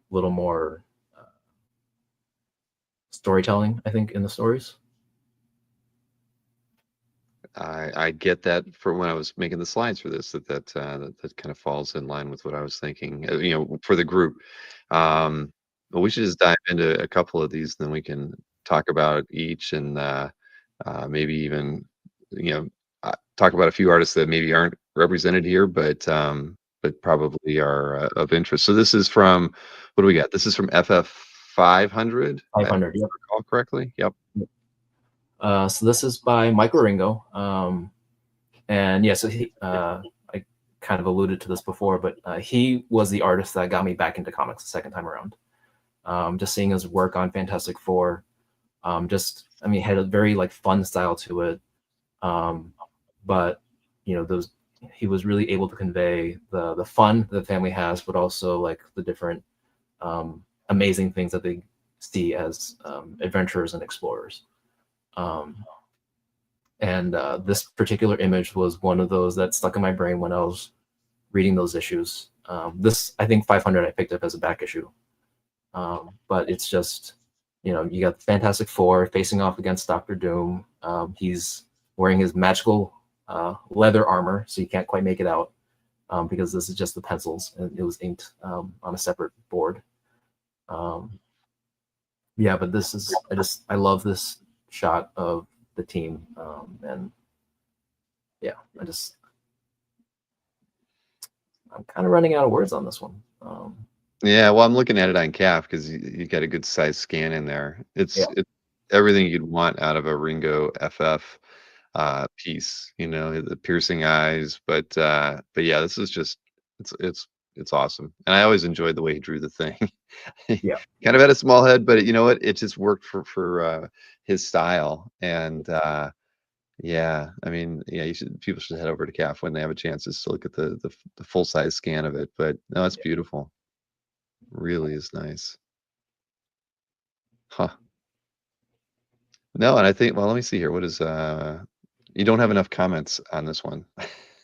little more storytelling, I think, in the stories. I get that from when I was making the slides for this, that kind of falls in line with what I was thinking, for the group. But we should just dive into a couple of these, then we can talk about each, and maybe even, talk about a few artists that maybe aren't represented here, but probably are of interest. So this is from, what do we got? This is from FF 500, if I 500, yep. recall correctly. Yep. So this is by Michael Ringo. And yeah, so I kind of alluded to this before, but he was the artist that got me back into comics the second time around. Just seeing his work on Fantastic Four, he had a very fun style to it. But he was really able to convey the fun that the family has, but also the different amazing things that they see as adventurers and explorers. This particular image was one of those that stuck in my brain when I was reading those issues. This, I think 500 I picked up as a back issue. But it's just, you got Fantastic Four facing off against Doctor Doom. He's wearing his magical leather armor, so you can't quite make it out because this is just the pencils, and it was inked on a separate board. Yeah, but this is, I love this shot of the team, and yeah, I'm kind of running out of words on this one. Yeah, well, I'm looking at it on CAF because you got a good size scan in there. It's everything you'd want out of a Ringo FF piece, the piercing eyes, but yeah, this is just, it's awesome, and I always enjoyed the way he drew the thing. Yeah. Kind of had a small head, but you know what? It just worked for his style, and yeah, people should head over to CAF when they have a chance just to look at the full size scan of it. But no, it's beautiful. Really is nice. Huh. No, and I think, well, let me see here. What is you don't have enough comments on this one.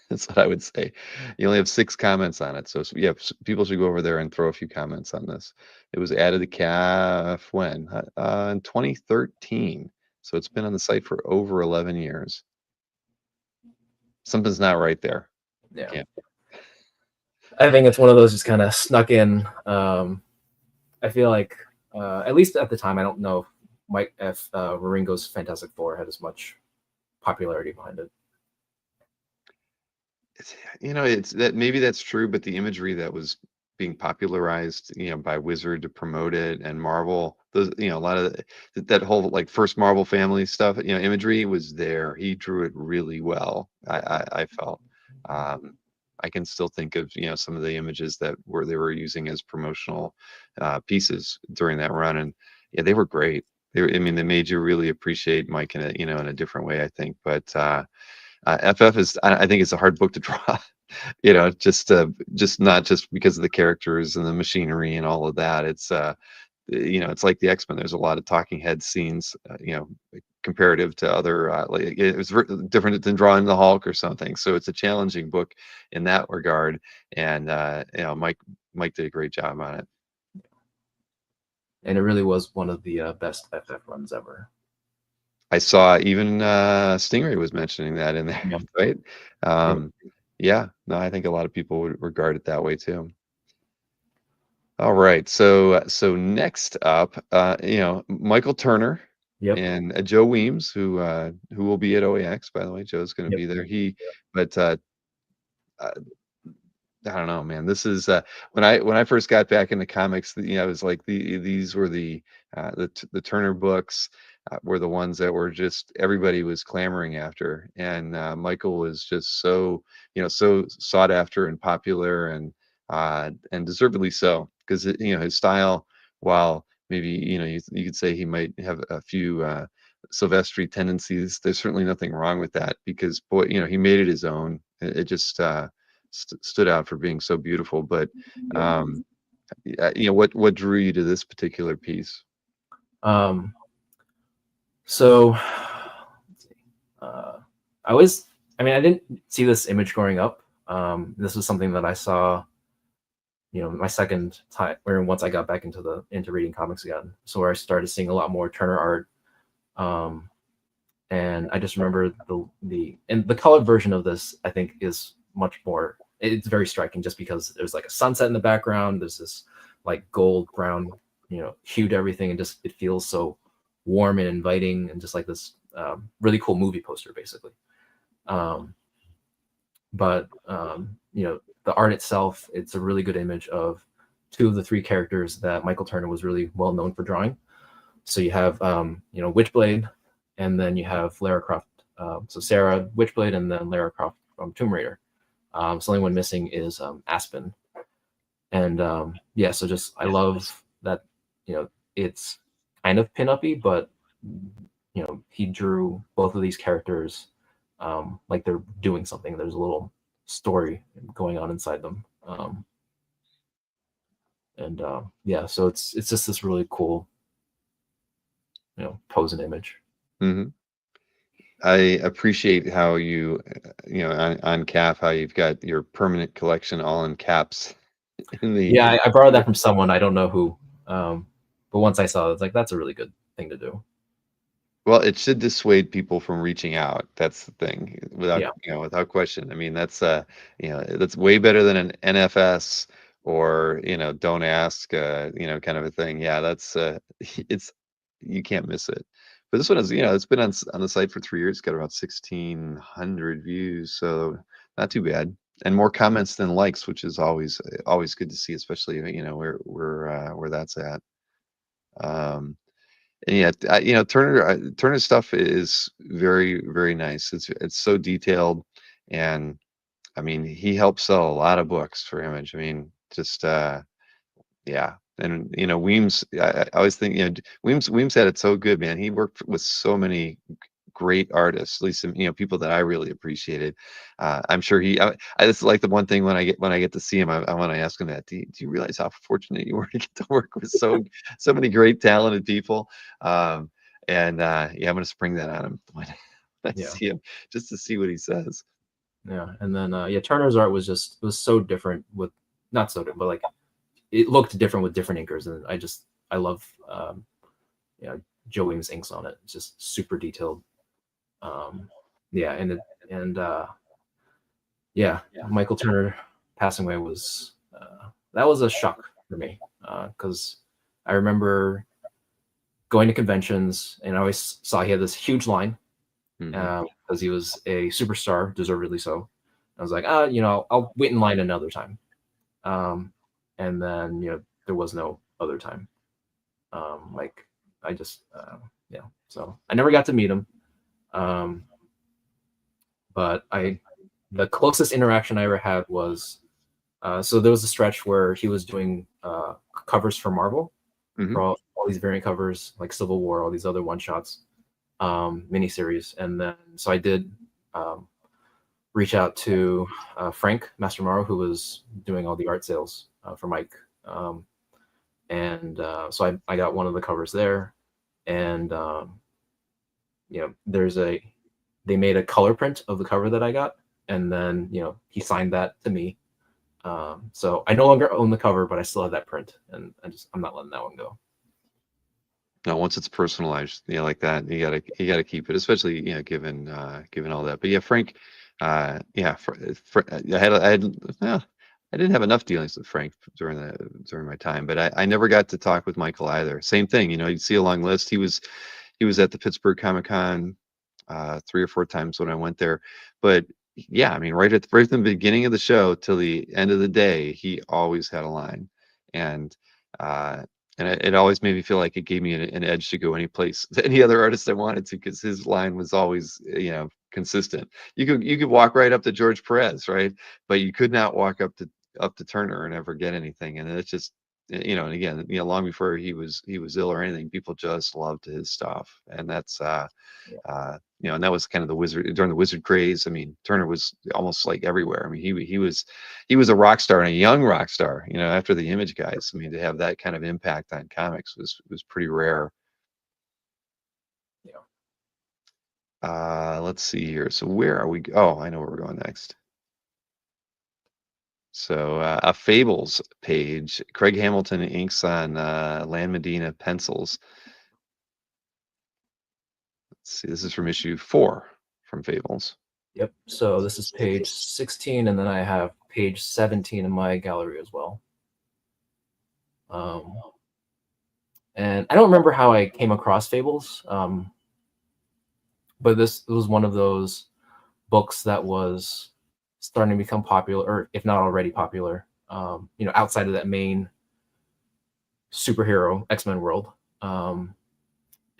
That's what I would say. You only have 6 comments on it. So yeah, people should go over there and throw a few comments on this. It was added to CAF when? In 2013. So it's been on the site for over 11 years. Something's not right there. Yeah. I think it's one of those just kind of snuck in. I feel like, at least at the time, I don't know if Ringo's Fantastic Four had as much popularity behind it. It's that, maybe that's true, but the imagery that was being popularized, by Wizard to promote it, and Marvel, those, a lot of that whole first Marvel family stuff, imagery was there. He drew it really well. I felt. I can still think of some of the images that they were using as promotional pieces during that run, and yeah, they were great. They made you really appreciate Mike in a different way, I think. But FF is, I think it's a hard book to draw. Just not just because of the characters and the machinery and all of that. It's it's like the X-Men. There's a lot of talking head scenes, comparative to other, it was different than drawing the Hulk or something. So it's a challenging book in that regard. And Mike did a great job on it. And it really was one of the best FF runs ever. I saw even Stingray was mentioning that in there, right? Yeah, no, I think a lot of people would regard it that way too. All right, so next up, Michael Turner and Joe Weems, who will be at OAX, by the way. Joe's going to be there. But I don't know, man. This is when I first got back into comics. I was like, these were the Turner books. Were the ones that were just everybody was clamoring after, and Michael was just so so sought after and popular, and deservedly so. because you know, his style, while maybe, you know, you could say he might have a few Silvestri tendencies, there's certainly nothing wrong with that, because boy, you know, he made it his own. It just stood out for being so beautiful. But you know, what drew you to this particular piece? Um, so let's see. I was, I mean, I didn't see this image growing up. This was something that I saw, you know, my second time, or once I got back into reading comics again. So where I started seeing a lot more Turner art. And I just remember the colored version of this, I think, is much more, it's very striking, just because there's like a sunset in the background. There's this like gold brown, you know, hue to everything, and just it feels so warm and inviting, and just like this really cool movie poster, basically. You know, the art itself, it's a really good image of two of the three characters that Michael Turner was really well known for drawing. So you have, you know, Witchblade, and then you have Lara Croft. So Sarah Witchblade, and then Lara Croft from Tomb Raider. So the only one missing is Aspen. And yeah, so just I love that, you know, it's kind of pin-uppy, but you know, he drew both of these characters like they're doing something. There's a little story going on inside them. Yeah, so it's just this really cool, you know, pose and image. Mm-hmm. I appreciate how you know, on CAF, how you've got your permanent collection all in caps. Yeah, I borrowed that from someone, I don't know who, but once I saw it, it's like, that's a really good thing to do. Well, it should dissuade people from reaching out. That's the thing, without Yeah. you know, without question. I mean, that's you know, that's way better than an NFS, or you know, don't ask, you know, kind of a thing. Yeah, that's it's, you can't miss it. But this one is, you know, it's been on the site for 3 years. Got about 1,600 views, so not too bad, and more comments than likes, which is always good to see, especially, you know, where that's at. Um, and yeah, you know, Turner's stuff is very, very nice. It's so detailed, and I mean, he helped sell a lot of books for Image. I mean, just yeah. And you know, Weems, I always think, you know, Weems had it so good, man. He worked with so many great artists, at least, you know, people that I really appreciated. I'm sure this is like the one thing, when I get to see him, I want to ask him that. Do you realize how fortunate you were to get to work with so many great, talented people? And yeah, I'm gonna spring that on him when I Yeah. see him, just to see what he says. Yeah, and then yeah, Turner's art was so different, with not so different, but like it looked different with different inkers, and I love you know, Joe Weems inks on it. It's just super detailed. Yeah, yeah, Michael Turner passing away was that was a shock for me, because I remember going to conventions, and I always saw he had this huge line, because he was a superstar, deservedly so. I was like, you know, I'll wait in line another time. And then, you know, there was no other time. Like I just, yeah. So I never got to meet him. But the closest interaction I ever had was, so there was a stretch where he was doing covers for Marvel, for all these variant covers, like Civil War, all these other one shots, miniseries. And then, so I did reach out to Frank Mastermaro, who was doing all the art sales for Mike. So I got one of the covers there, and you know, they made a color print of the cover that I got, and then, you know, he signed that to me. So I no longer own the cover, but I still have that print, and I'm not letting that one go. No, once it's personalized, you know, like that, you gotta keep it, especially, you know, given all that. But yeah, Frank, yeah, well, I didn't have enough dealings with Frank during my time, but I never got to talk with Michael either. Same thing, you know, you'd see a long list. He was at the Pittsburgh Comic-Con 3 or 4 times when I went there. But yeah, I mean, right at the beginning of the show till the end of the day, he always had a line, and it always made me feel like it gave me an edge to go any place, any other artist I wanted to, because his line was always, you know, consistent. You could walk right up to George Perez, right? But you could not walk up to Turner and ever get anything. And it's just, you know, and again, you know, long before he was ill or anything, people just loved his stuff, and that's you know, and that was kind of the wizard during the wizard craze. I mean, Turner was almost like everywhere. I mean, he was a rock star and a young rock star. You know, after the Image guys. I mean, to have that kind of impact on comics was pretty rare. Yeah. Let's see here. So where are we? Oh, I know where we're going next. So a Fables page. Craig Hamilton inks on Lan Medina pencils. Let's see. This is from issue 4 from Fables. Yep. So this is page 16, and then I have page 17 in my gallery as well. And I don't remember how I came across Fables, but this was one of those books that was starting to become popular, or if not already popular, you know, outside of that main superhero X-Men world.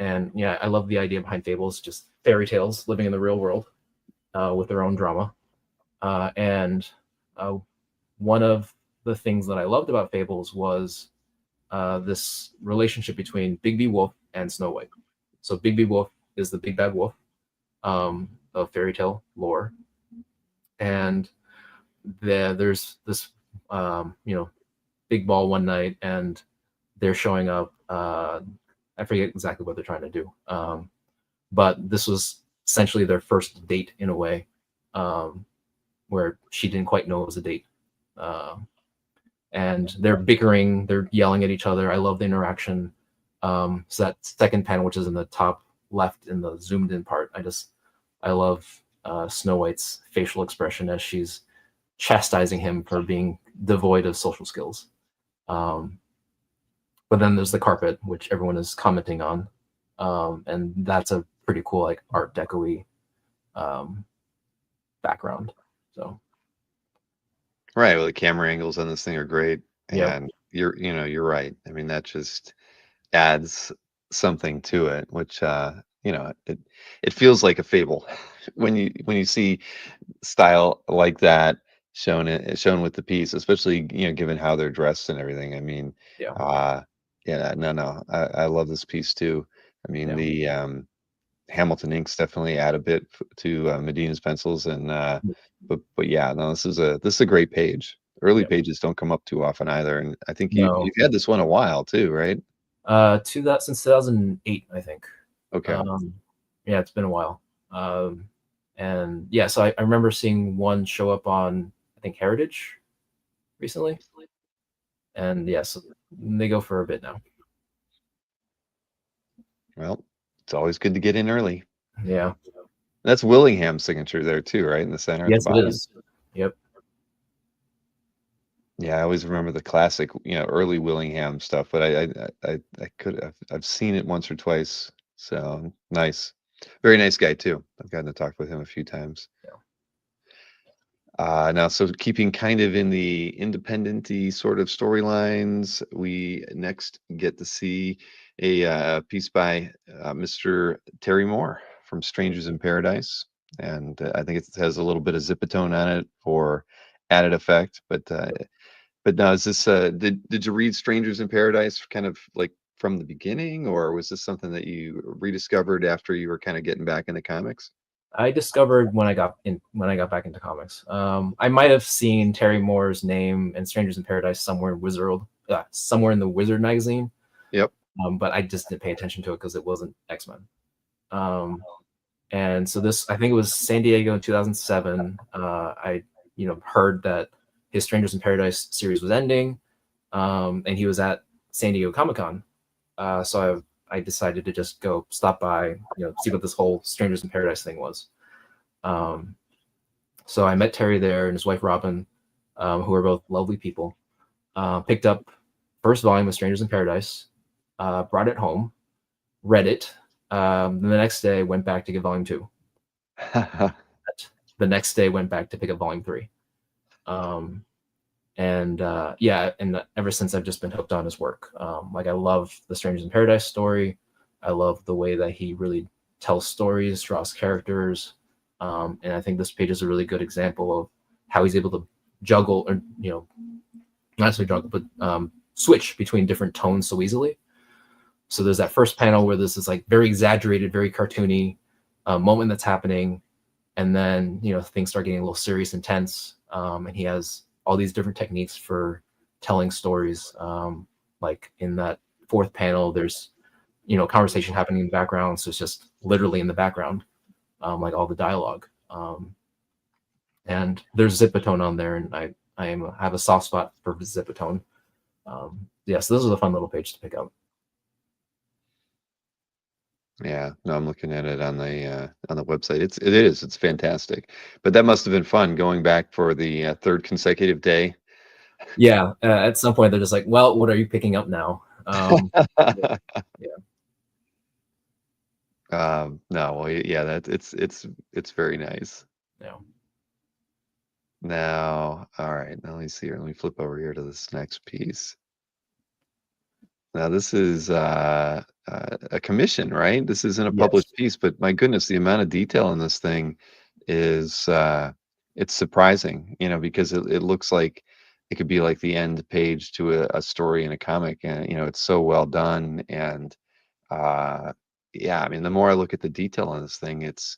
And yeah, I love the idea behind Fables, just fairy tales living in the real world with their own drama. And one of the things that I loved about Fables was this relationship between Bigby Wolf and Snow White. So Bigby Wolf is the big bad wolf of fairy tale lore, and there's this you know, big ball one night, and they're showing up. I forget exactly what they're trying to do, but this was essentially their first date in a way, where she didn't quite know it was a date. And they're bickering, they're yelling at each other. I love the interaction. So that second panel, which is in the top left in the zoomed in part, I love Snow White's facial expression as she's chastising him for being devoid of social skills. But then there's the carpet, which everyone is commenting on. And that's a pretty cool, like, Art Deco-y background. So Right. Well, the camera angles on this thing are great. Yep. And you're right. I mean, that just adds something to it, which you know, it feels like a fable when you see style like that shown with the piece, especially, you know, given how they're dressed and everything. I mean, Yeah. yeah, no, I love this piece too. I mean, Yeah. the Hamilton inks definitely add a bit to Medina's pencils, and but yeah, no, this is a great page. Early Yep. pages don't come up too often either, and I think No. you've had this one a while too, right? To that since 2008, I think. Okay. Yeah, it's been a while. And yeah, so I remember seeing one show up on, I think, Heritage recently. And yes, they go for a bit now. Well, it's always good to get in early. Yeah. That's Willingham's signature there too, right in the center at Yes, the it bottom. is. Yep. Yeah, I always remember the classic, you know, early Willingham stuff, but I've seen it once or twice. So nice, very nice guy too. I've gotten to talk with him a few times. Now, so keeping kind of in the independent-y sort of storylines, we next get to see a piece by Mr. Terry Moore from Strangers in Paradise, and I think it has a little bit of zipatone on it for added effect. But now, is this did you read Strangers in Paradise kind of like from the beginning, or was this something that you rediscovered after you were kind of getting back into comics? I discovered when I got back into comics. I might have seen Terry Moore's name and Strangers in Paradise somewhere in the Wizard magazine. Yep. But I just didn't pay attention to it because it wasn't X-Men. And so this, I think it was San Diego in 2007. I heard that his Strangers in Paradise series was ending, and he was at San Diego Comic-Con. So I decided to just go stop by, see what this whole Strangers in Paradise thing was. So I met Terry there and his wife Robin, who are both lovely people. Picked up first volume of Strangers in Paradise, brought it home, read it. The next day went back to get volume 2. The next day went back to pick up volume 3. And ever since I've just been hooked on his work. Like, I love the Strangers in Paradise story. I love the way that he really tells stories, draws characters. And I think this page is a really good example of how he's able to juggle, or not necessarily juggle, but switch between different tones so easily. So there's that first panel where this is like very exaggerated, very cartoony moment that's happening, and then things start getting a little serious and tense. And he has all these different techniques for telling stories. Like in that fourth panel, there's conversation happening in the background, so it's just literally in the background, like all the dialogue. And there's Zipatone on there, and I have a soft spot for Zipatone. Yeah, so this is a fun little page to pick up. Yeah, no, I'm looking at it on the website. It's fantastic. But that must have been fun going back for the third consecutive day. Yeah, at some point they're just like, well, what are you picking up now? Yeah. No, well, yeah, it's very nice. Yeah. Now, all right, now let me see here. Let me flip over here to this next piece. Now this is a commission, right? This isn't a published piece, but my goodness, the amount of detail in this thing is it's surprising, because it looks like it could be like the end page to a story in a comic, and it's so well done. And yeah, I mean, the more I look at the detail on this thing, it's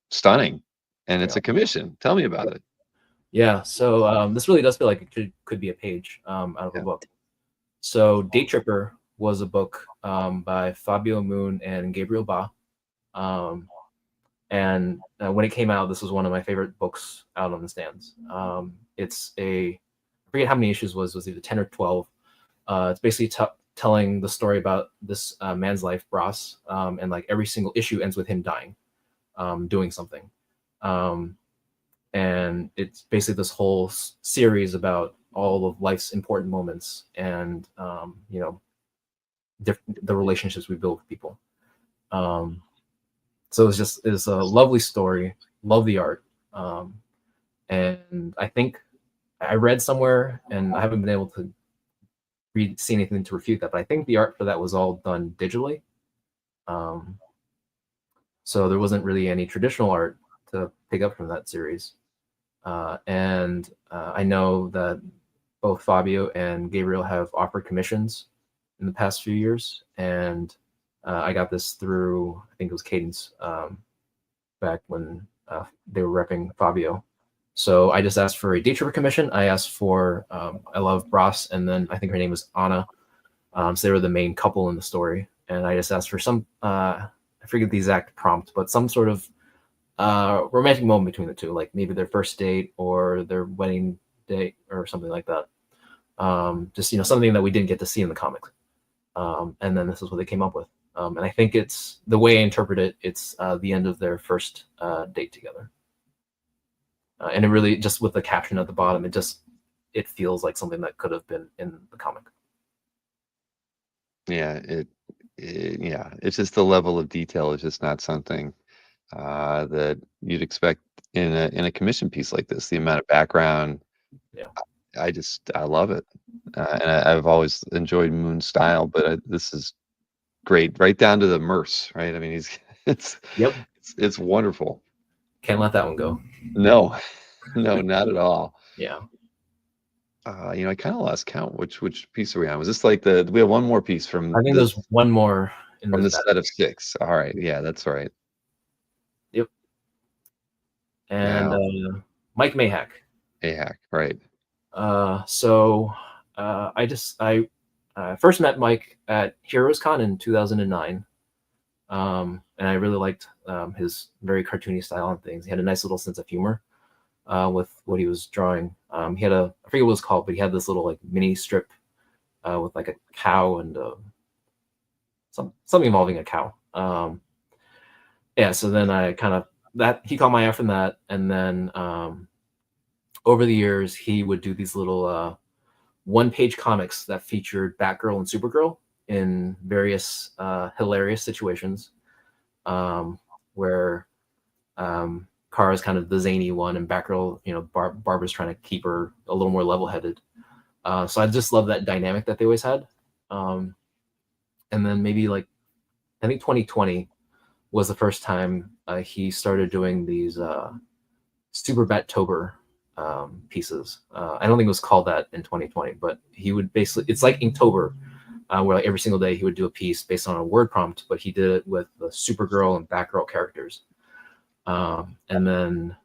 stunning, and it's a commission. Tell me about it. Yeah, so this really does feel like it could be a page out of a book. So Day Tripper was a book by Fabio Moon and Gabriel Ba. And when it came out, this was one of my favorite books out on the stands. It's I forget how many issues was either 10 or 12. It's basically telling the story about this man's life, Bras, and like every single issue ends with him dying, doing something. And it's basically this whole series about all of life's important moments and the relationships we build with people. So it's a lovely story. Love the art, and I think I read somewhere, and I haven't been able to see anything to refute that, but I think the art for that was all done digitally. So there wasn't really any traditional art to pick up from that series. And I know that both Fabio and Gabriel have offered commissions in the past few years, and I got this through, I think it was Cadence, back when they were repping Fabio. So I just asked for a Day Tripper commission. I asked for I love Bras, and then I think her name was Anna. So they were the main couple in the story, and I just asked for some I forget the exact prompt, but some sort of romantic moment between the two, like maybe their first date or their wedding date or something like that. Just something that we didn't get to see in the comics. And then this is what they came up with. And I think it's the way I interpret it. It's the end of their first date together. And it really, just with the caption at the bottom, it feels like something that could have been in the comic. Yeah, it's just the level of detail is just not something that you'd expect in a commission piece like this. The amount of background, yeah, I love it, and I've always enjoyed Moon's style, but this is great, right down to the Merce, right? I mean, it's wonderful. Can't let that one go. No, not at all. Yeah. I kind of lost count. Which piece are we on? Was this like we have one more piece from? I think there's one more from the set of 6. All right, yeah, that's right. Yep. And Mike Mayhack. Mayhack, right. So I first met Mike at HeroesCon in 2009. And I really liked his very cartoony style on things. He had a nice little sense of humor with what he was drawing. He had I forget what it was called, but he had this little like mini strip with like a cow and something involving a cow. Yeah, so then I he caught my eye from that, and then over the years he would do these little one-page comics that featured Batgirl and Supergirl in various hilarious situations, where Kara is kind of the zany one, and Batgirl, Barbara's trying to keep her a little more level-headed. So I just love that dynamic that they always had. And then maybe I think 2020 was the first time he started doing these Super Bat-tober pieces. I don't think it was called that in 2020, but he would basically, it's like Inktober, where like every single day he would do a piece based on a word prompt, but he did it with the Supergirl and Batgirl characters. And then,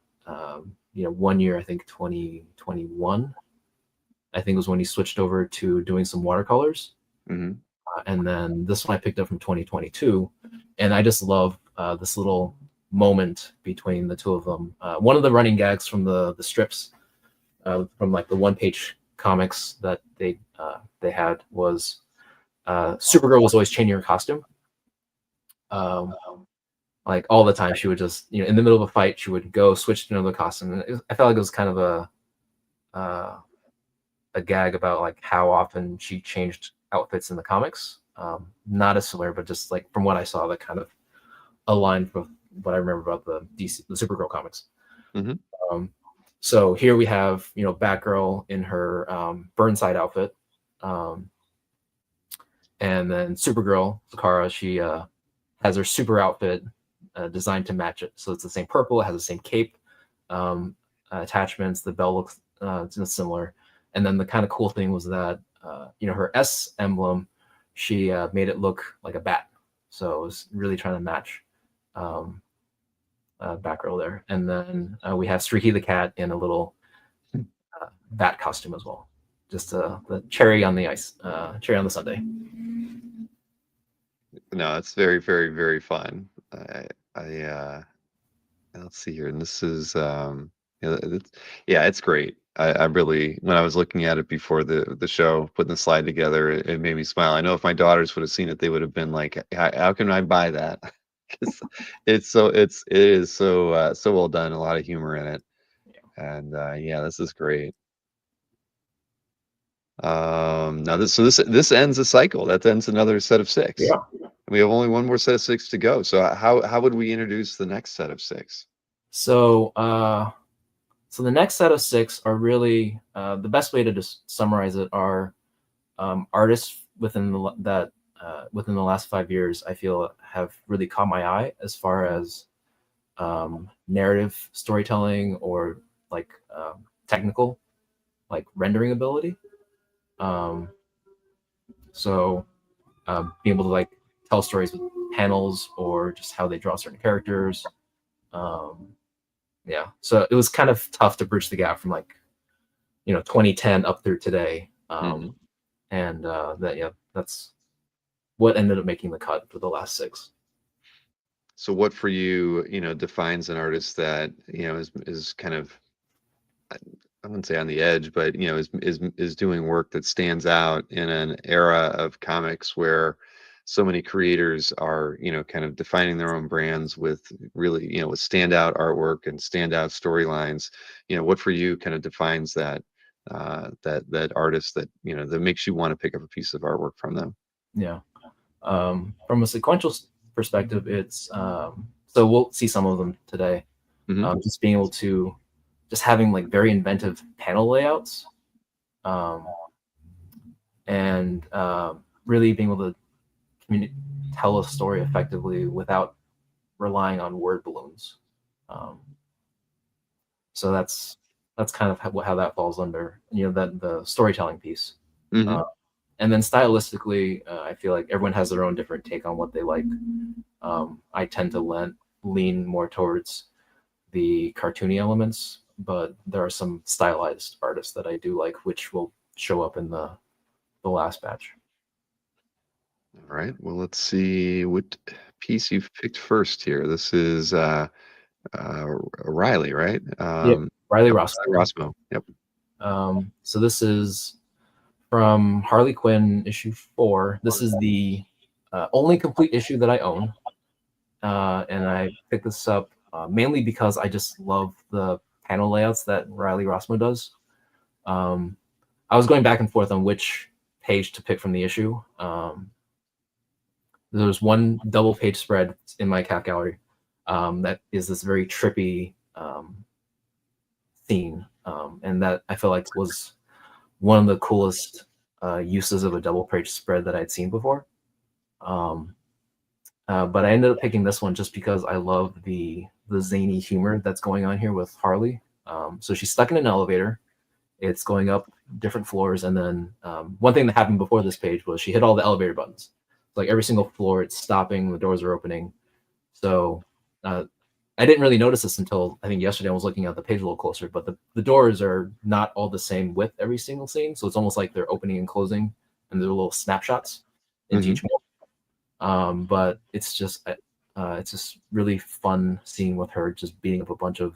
you know, one year, I think 2021, I think was when he switched over to doing some watercolors. Mm-hmm. And then this one I picked up from 2022. And I just love this little moment between the two of them. One of the running gags from the strips from like the one-page comics that they had was Supergirl was always changing her costume. Like all the time, she would just, you know, in the middle of a fight, she would go switch to another costume. And I felt like it was kind of a gag about like how often she changed outfits in the comics. Not as similar, but just like from what I saw, that kind of aligned with what I remember about the Supergirl comics. Mm-hmm. So here we have, you know, Batgirl in her Burnside outfit, and then Supergirl, Zakara, she has her super outfit designed to match it. So it's the same purple, it has the same cape attachments. The bell looks similar. And then the kind of cool thing was that, you know, her S emblem, she made it look like a bat. So it was really trying to match Batgirl there. And then we have Streaky the cat in a little bat costume as well. Just the cherry on the ice, cherry on the sundae. No, it's very, very, very fun. Let's see here, and this is it's great. I really, when I was looking at it before the show, putting the slide together, it made me smile. I know if my daughters would have seen it, they would have been like, how can I buy that? 'Cause it is so well done, a lot of humor in it. And this is great. Now this ends a cycle. That ends another set of 6. Yeah. We have only one more set of 6 to go. So how would we introduce the next set of 6? So so the next set of 6 are really the best way to just summarize it are artists within within the last 5 years, I feel have really caught my eye as far as narrative storytelling or like technical, like rendering ability. So being able to like tell stories with panels or just how they draw certain characters. So it was kind of tough to bridge the gap from like, you know, 2010 up through today. And that's what ended up making the cut for the last 6. So what for you, you know, defines an artist that, you know, is kind of, I wouldn't say on the edge, but, you know, is doing work that stands out in an era of comics where so many creators are, you know, kind of defining their own brands with really, you know, with standout artwork and standout storylines. You know, what for you kind of defines that that artist that, you know, that makes you want to pick up a piece of artwork from them? Yeah. From a sequential perspective, it's so we'll see some of them today. Just being able to just having like very inventive panel layouts, and really being able to tell a story effectively without relying on word balloons. So that's kind of how that falls under, you know, that the storytelling piece. And then stylistically, I feel like everyone has their own different take on what they like. I tend to lean more towards the cartoony elements, but there are some stylized artists that I do like, which will show up in the last batch. All right. Well, let's see what piece you've picked first here. This is Riley, right? Riley Rossmo. Rossmo. Yep. So this is from Harley Quinn issue 4. This is the only complete issue that I own, and I picked this up mainly because I just love the panel layouts that Riley Rossmo does. I was going back and forth on which page to pick from the issue. There's one double page spread in my CAF Gallery that is this very trippy theme, and that I feel like was one of the coolest uses of a double page spread that I'd seen before. But I ended up picking this one just because I love the zany humor that's going on here with Harley. So she's stuck in an elevator. It's going up different floors, and then one thing that happened before this page was she hit all the elevator buttons. Like every single floor, it's stopping, the doors are opening. So I didn't really notice this until I think yesterday. I was looking at the page a little closer, but the doors are not all the same width every single scene. So it's almost like they're opening and closing, and they're little snapshots into each one. But it's just really fun seeing with her just beating up a bunch of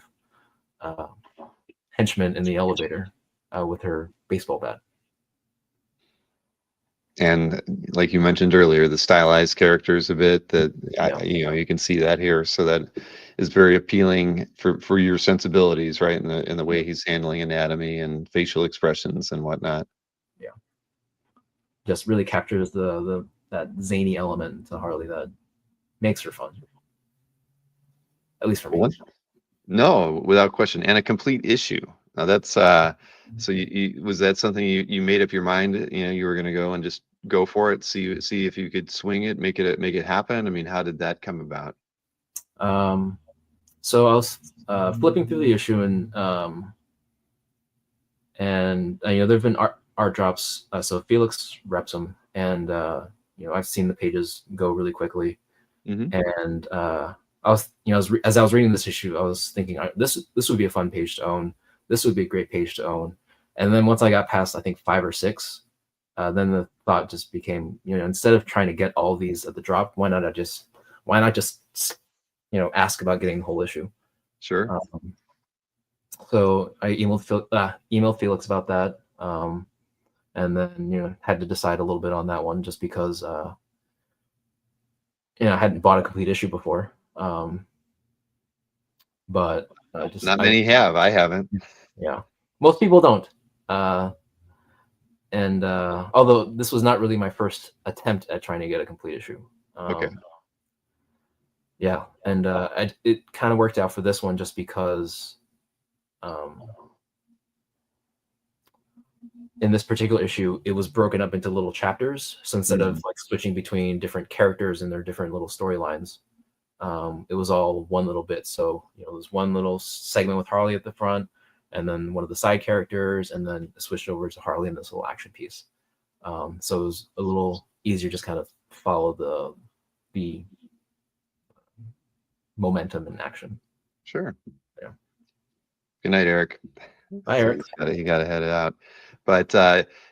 henchmen in the elevator with her baseball bat. And like you mentioned earlier, the stylized characters a bit that you can see that here. So that is very appealing for your sensibilities, right? In the way he's handling anatomy and facial expressions and whatnot. Yeah, just really captures that zany element to Harley that makes her fun. At least for me. No, without question, and a complete issue. Now that's so you was that something you made up your mind? You were going to go and just go for it, see if you could swing it, make it happen. I mean, how did that come about? So I was flipping through the issue, and there've been art drops. So Felix reps them, and I've seen the pages go really quickly, and I was, as I was reading this issue, I was thinking this would be a fun page to own. This would be a great page to own. And then once I got past, I think 5 or 6, then the thought just became, instead of trying to get all these at the drop, why not just ask about getting the whole issue? Sure. So I emailed Felix about that, and then had to decide a little bit on that one just because I hadn't bought a complete issue before. But not many have. I haven't. Yeah, most people don't. And although this was not really my first attempt at trying to get a complete issue. Okay. Yeah, and it kind of worked out for this one just because in this particular issue, it was broken up into little chapters. So instead of like switching between different characters and their different little storylines, it was all one little bit. So there's one little segment with Harley at the front, and then one of the side characters, and then switched over to Harley in this little action piece. So it was a little easier, just kind of follow the momentum and action. Sure. Yeah. Good night, Eric. Hi, Eric. You got to head it out. But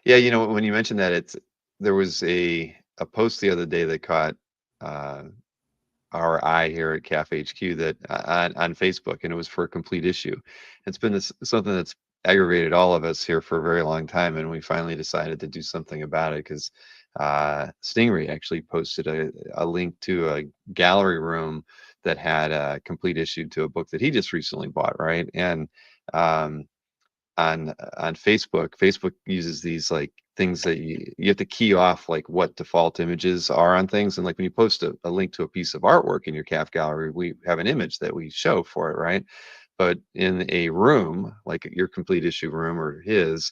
yeah, when you mentioned that, there was a post the other day that caught our eye here at CAF HQ that on Facebook, and it was for a complete issue. It's been something that's aggravated all of us here for a very long time, and we finally decided to do something about it because Stingray actually posted a link to a gallery room that had a complete issue to a book that he just recently bought, right? And on Facebook uses these like things that you have to key off like what default images are on things, and like when you post a link to a piece of artwork in your CAF gallery, we have an image that we show for it, right? But in a room like your complete issue room or his,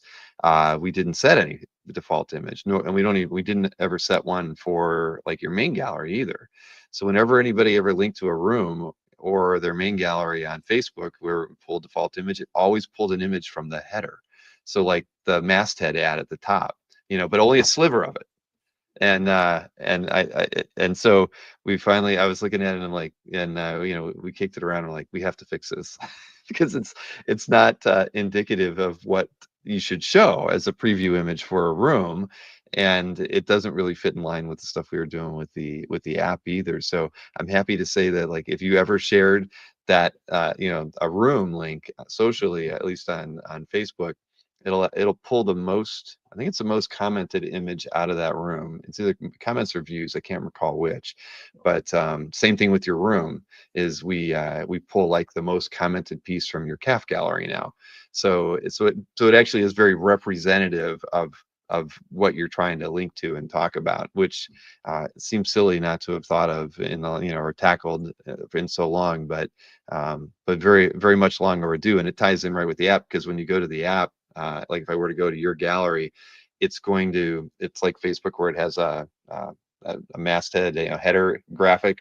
we didn't set any default image, and we didn't ever set one for like your main gallery either. So whenever anybody ever linked to a room or their main gallery on Facebook where it pulled default image, it always pulled an image from the header. So like the masthead ad at the top, but only a sliver of it. And so we finally, I was looking at it and I'm like, we kicked it around and like, we have to fix this because it's not indicative of what you should show as a preview image for a room. And it doesn't really fit in line with the stuff we were doing with the app either. So I'm happy to say that like if you ever shared that a room link socially, at least on Facebook, it'll pull the most, I think it's the most commented image out of that room. It's either comments or views, I can't recall which, but same thing with your room is we pull like the most commented piece from your CAF gallery now. So it actually is very representative of what you're trying to link to and talk about, which seems silly not to have thought of or tackled in so long, but very, very much long overdue. And it ties in right with the app, because when you go to the app, like if I were to go to your gallery, it's like Facebook where it has a masthead, header graphic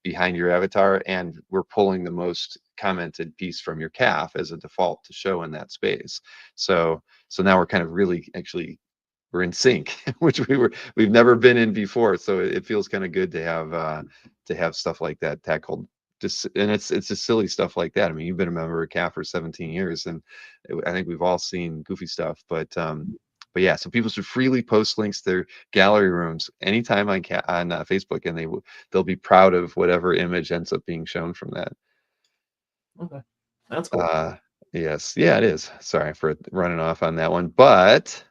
behind your avatar, and we're pulling the most commented piece from your CAF as a default to show in that space. So now we're kind of really actually we're in sync, which we've never been in before. So it feels kind of good to have stuff like that tackled. Just and it's just silly stuff like that. I mean, you've been a member of CAF for 17 years, and I think we've all seen goofy stuff. But yeah, so people should freely post links to their gallery rooms anytime on Facebook, and they'll be proud of whatever image ends up being shown from that. Okay, that's cool. Yes, yeah, it is. Sorry for running off on that one, but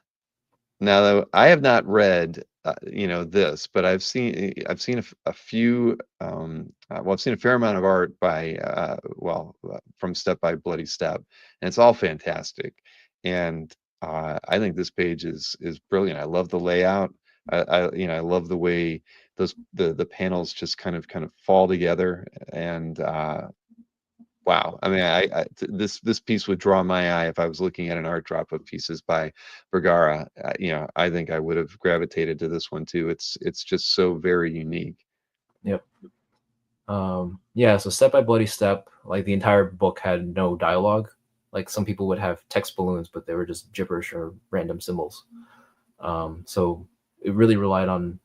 now though I have not read this, but I've seen a few well, I've seen a fair amount of art by from Step by Bloody Step, and it's all fantastic. And I think this page is brilliant. I love the layout. I love the way the panels just kind of fall together, and wow. I mean, this piece would draw my eye if I was looking at an art drop of pieces by Vergara. I think I would have gravitated to this one too. It's just so very unique. Yep. Yeah. So Step by Bloody Step, like the entire book had no dialogue. Like some people would have text balloons, but they were just gibberish or random symbols. So it really relied on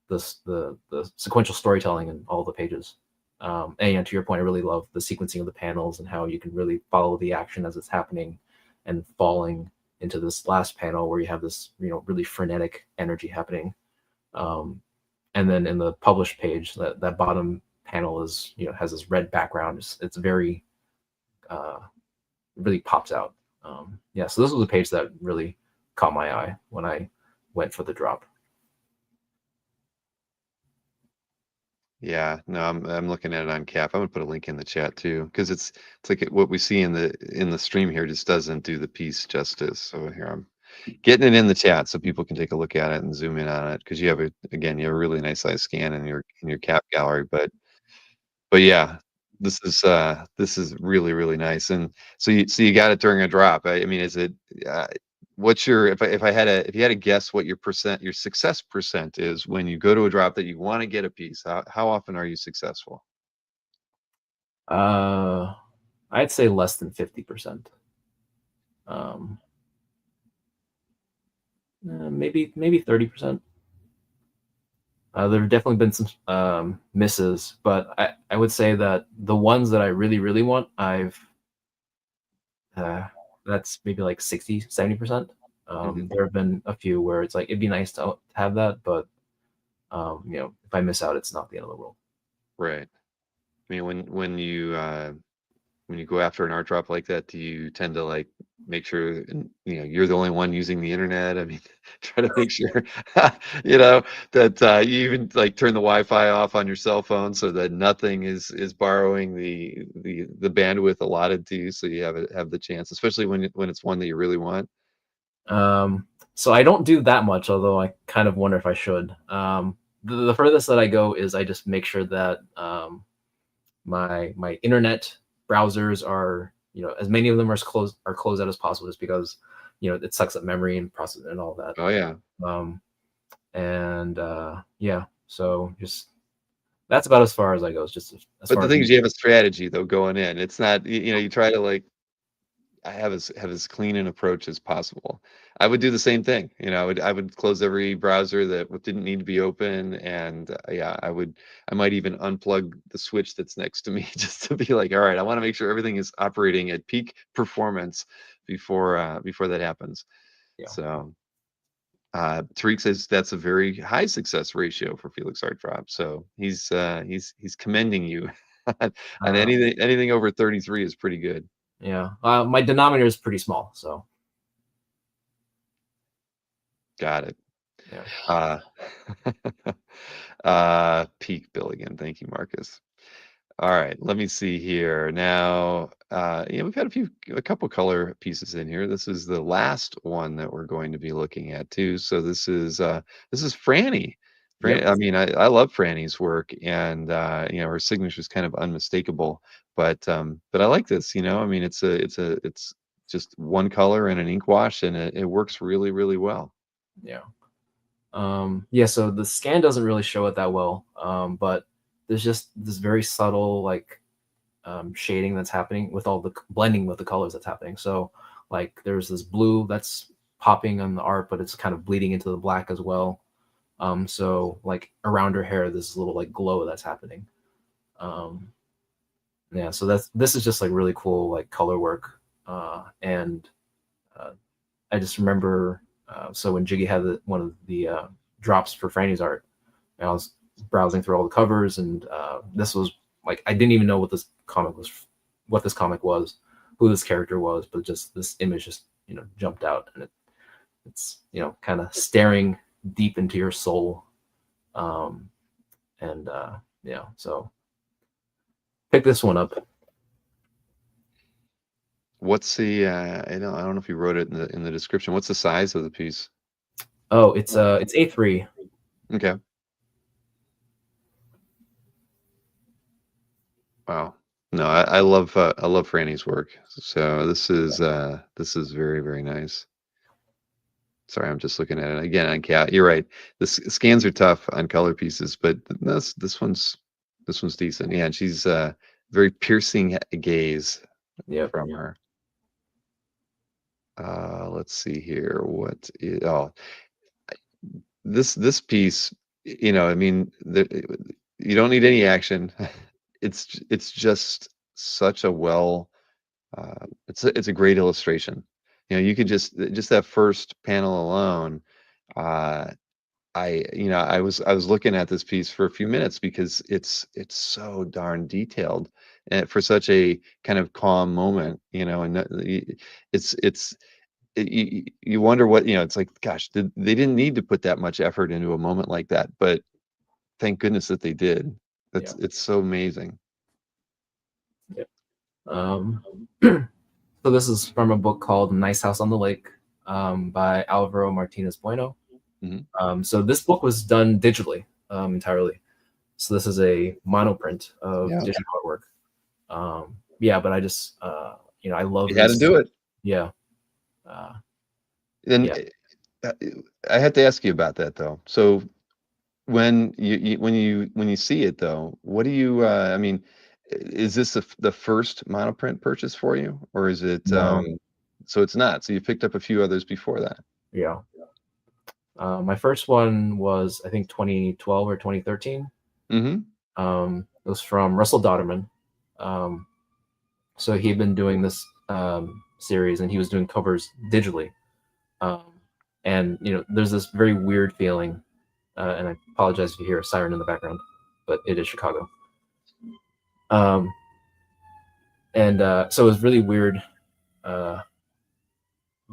the sequential storytelling in all the pages. And to your point, I really love the sequencing of the panels and how you can really follow the action as it's happening and falling into this last panel where you have this, really frenetic energy happening. And then in the published page, that bottom panel is, has this red background. It's very, really pops out. Yeah, so this was a page that really caught my eye when I went for the drop. Yeah, no, I'm looking at it on CAF. I'm gonna put a link in the chat too, because it's like what we see in the stream here just doesn't do the piece justice. So here I'm getting it in the chat so people can take a look at it and zoom in on it, because you have a really nice size scan in your CAF gallery. But yeah, this is really really nice. And so you got it during a drop. I mean, is it? What's your if you had to guess what your success percent is when you go to a drop that you want to get a piece? How often are you successful? I'd say less than 50%. Maybe 30%. There have definitely been some misses, but I would say that the ones that I really really want, that's maybe like 60-70%. There have been a few where it's like it'd be nice to have that, but if I miss out, it's not the end of the world. Right. I mean, when you go after an art drop like that, do you tend to like make sure you're the only one using the internet? I mean, try to make sure that you even like turn the Wi-Fi off on your cell phone so that nothing is borrowing the bandwidth allotted to you, so you have the chance, especially when it's one that you really want. So I don't do that much, although I kind of wonder if I should. The furthest that I go is I just make sure that my internet browsers are, as many of them are closed out as possible, just because it sucks up memory and process and all that. Oh yeah. Yeah, so just that's about as far as I go. It's just but the thing is, you have a strategy though going in. It's not you try to like have as clean an approach as possible. I would do the same thing. I would close every browser that didn't need to be open, and yeah, I might even unplug the switch that's next to me just to be like, all right, I want to make sure everything is operating at peak performance before that happens. Yeah. So Tariq says that's a very high success ratio for Felix Art Drop. So he's commending you on anything over 33 is pretty good. Yeah, my denominator is pretty small, so. Got it. Yeah. Peak Billigan. Thank you, Marcus. All right, let me see here. Now, we've had a couple color pieces in here. This is the last one that we're going to be looking at too. So this is Franny. Yep. I mean, I love Franny's work, and her signature is kind of unmistakable. But I like this. I mean, it's just one color and an ink wash, and it works really really well. Yeah. Yeah. So the scan doesn't really show it that well, but there's just this very subtle like shading that's happening with all the blending with the colors that's happening. So like there's this blue that's popping on the art, but it's kind of bleeding into the black as well. So like around her hair, this little like glow that's happening. Yeah, so this is just like really cool like color work. And I just remember, so when Jiggy had one of the drops for Franny's art, and I was browsing through all the covers, and this was like I didn't even know what this comic was, who this character was, but just this image just jumped out, and it's kind of staring deep into your soul, and so pick this one up. What's the I don't know if you wrote it in the description. What's the size of the piece? Oh, it's A3. Okay. Wow. No, I love Franny's work. So this is very, very nice. Sorry, I'm just looking at it again on CAF. You're right. The scans are tough on color pieces, but this one's decent. Yeah, and she's very piercing gaze from her. Let's see here. This piece, I mean, you don't need any action. It's just such a it's a great illustration. You could just that first panel alone. I was looking at this piece for a few minutes because it's so darn detailed, and for such a kind of calm moment, and you wonder what it's like. Gosh, they didn't need to put that much effort into a moment like that, but thank goodness that they did. It's so amazing. So this is from a book called Nice House on the Lake, by Alvaro Martinez Bueno. So this book was done digitally entirely. So this is a monoprint of digital artwork. But I just I love. You had to do it. Yeah. I had to ask you about that though. So when you see it though, what do you? I mean, is this the first monoprint purchase for you, or is it? No. So it's not. So you picked up a few others before that. Yeah. My first one was I think 2012 or 2013. It was from Russell Dodderman. So he'd been doing this series, and he was doing covers digitally. And there's this very weird feeling, and I apologize if you hear a siren in the background, but it is Chicago. So it was really weird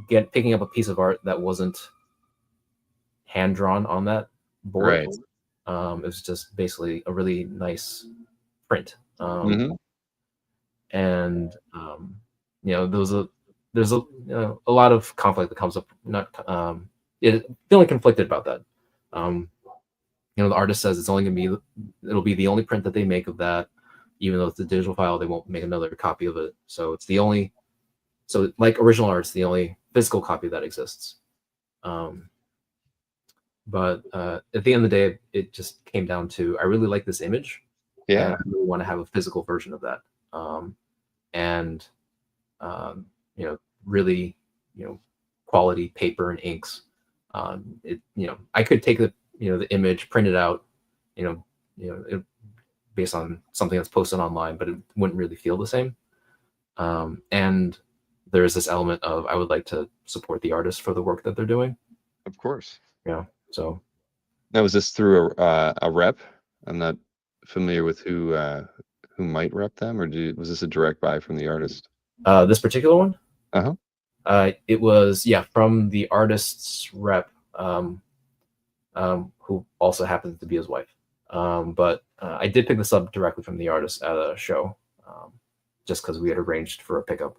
picking up a piece of art that wasn't hand drawn on that board. Right. It was just basically a really nice print. And there's a lot of conflict that comes up. Feeling conflicted about that. The artist says it'll be the only print that they make of that, even though it's a digital file, they won't make another copy of it. So it's like original art, it's the only physical copy that exists. But at the end of the day, it just came down to I really like this image. Yeah, I really want to have a physical version of that. Really, quality paper and inks. I could take the image, print it out, based on something that's posted online, but it wouldn't really feel the same. And there is this element of I would like to support the artist for the work that they're doing. Of course. Yeah. So now, was this through a rep? I'm not familiar with who might rep them, or was this a direct buy from the artist? This particular one? It was from the artist's rep, who also happens to be his wife. But I did pick this up directly from the artist at a show, just because we had arranged for a pickup.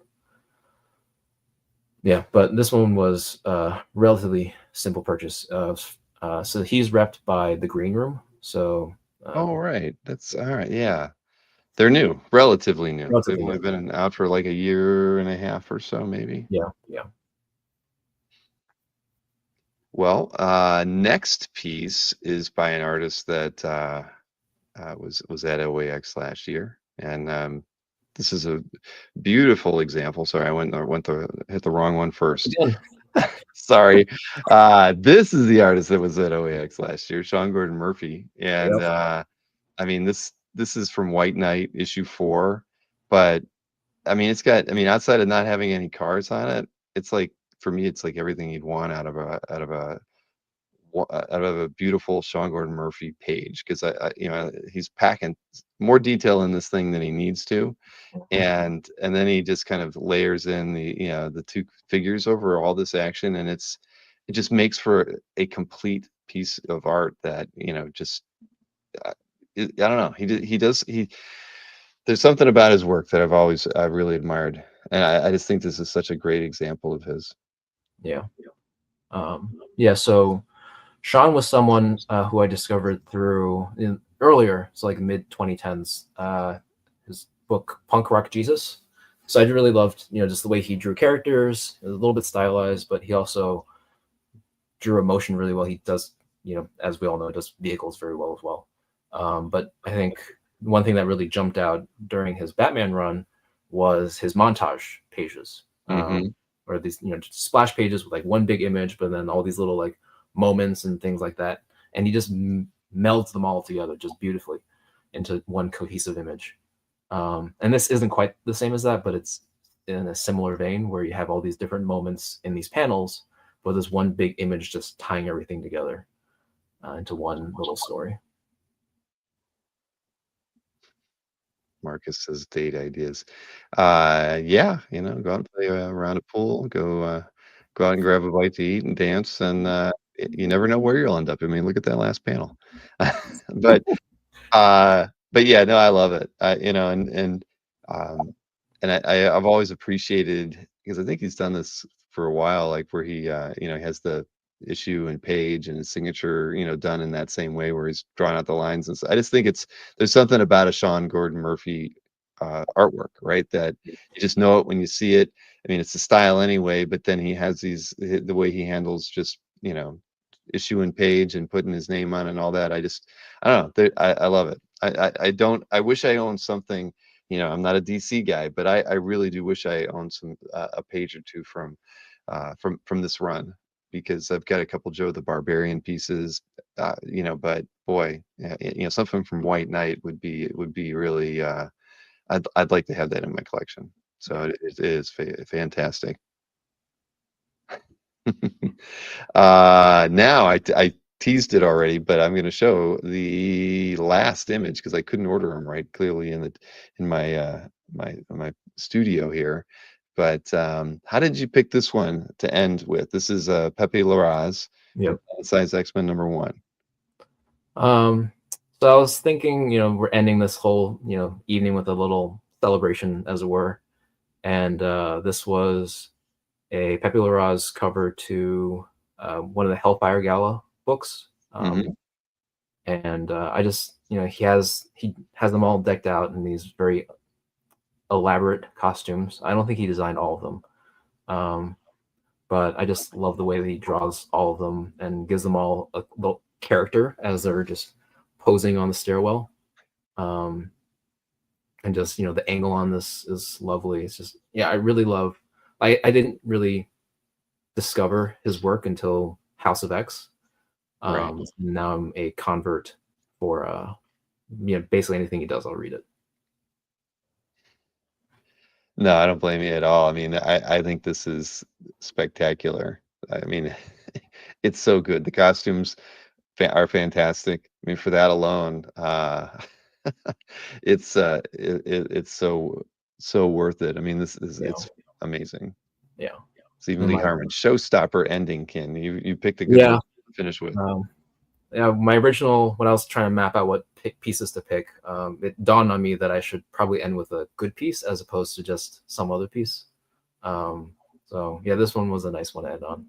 Yeah, but this one was a relatively simple purchase. So he's repped by the Green Room. So. Right. That's all right. Yeah. They're new, relatively new. They've only been out for like a year and a half or so, maybe. Yeah. Well, next piece is by an artist that was at OAX last year, and this is a beautiful example. Sorry, I hit the wrong one first. Again. Sorry. This is the artist that was at OAX last year, Sean Gordon Murphy. And I mean, this is from White Knight issue 4, but I mean, it's got, I mean, outside of not having any cars on it, it's like, for me, it's like everything you'd want out of a beautiful Sean Gordon Murphy page, because you know, he's packing more detail in this thing than he needs to, and then he just kind of layers in the, you know, the two figures over all this action, and it just makes for a complete piece of art that, you know, just I don't know, there's something about his work that I've really admired, and I just think this is such a great example of his. Yeah. Yeah. So Sean was someone who I discovered through earlier, so like mid 2010s, his book Punk Rock Jesus. So I really loved, you know, just the way he drew characters. It was a little bit stylized, but he also drew emotion really well. He does, you know, as we all know, does vehicles very well as well. But I think one thing that really jumped out during his Batman run was his montage pages, or these, you know, splash pages with like one big image, but then all these little like moments and things like that, and he just melds them all together just beautifully into one cohesive image. And this isn't quite the same as that, but it's in a similar vein where you have all these different moments in these panels, but there's one big image just tying everything together into one little story. Marcus says date ideas. Yeah, you know, go out and play a round of pool, go out and grab a bite to eat and dance, and you never know where you'll end up. I mean, look at that last panel. But yeah, no, I love it. You know, and I've always appreciated, because I think he's done this for a while, like where he you know, he has the issue and page and his signature, you know, done in that same way where he's drawn out the lines. And so I just think there's something about a Sean Gordon Murphy artwork, right, that you just know it when you see it. I mean, it's the style anyway, but then he has the way he handles just, you know, issue and page and putting his name on and all that. I don't know. I love it. I wish I owned something, you know, I'm not a DC guy, but I really do wish I owned a page or two from this run, because I've got a couple Joe the Barbarian pieces, you know, but boy, you know, something from White Knight would be really, I'd like to have that in my collection. So it is fantastic. Now I teased it already, but I'm going to show the last image because I couldn't order them right clearly in my my studio here. But how did you pick this one to end with? This is Pepe Larraz, Size X-Men #1. So I was thinking, you know, we're ending this whole, you know, evening with a little celebration, as it were, and this was a Pepe Larraz cover to one of the Hellfire Gala books, and I just, you know, he has them all decked out in these very elaborate costumes. I don't think he designed all of them, but I just love the way that he draws all of them and gives them all a little character as they're just posing on the stairwell. And just, you know, the angle on this is lovely. It's just, yeah, I really love. I didn't really discover his work until House of X. Right. Now I'm a convert for you know, basically anything he does, I'll read it. No, I don't blame you at all. I mean, I think this is spectacular. I mean, it's so good. The costumes are fantastic. I mean, for that alone, it's so worth it. I mean, it's amazing. Yeah. Stephen Lee Harmon, showstopper ending, Ken. You picked a good one to finish with. Yeah, my original, when I was trying to map out what pieces to pick, it dawned on me that I should probably end with a good piece as opposed to just some other piece. So yeah, this one was a nice one to end on.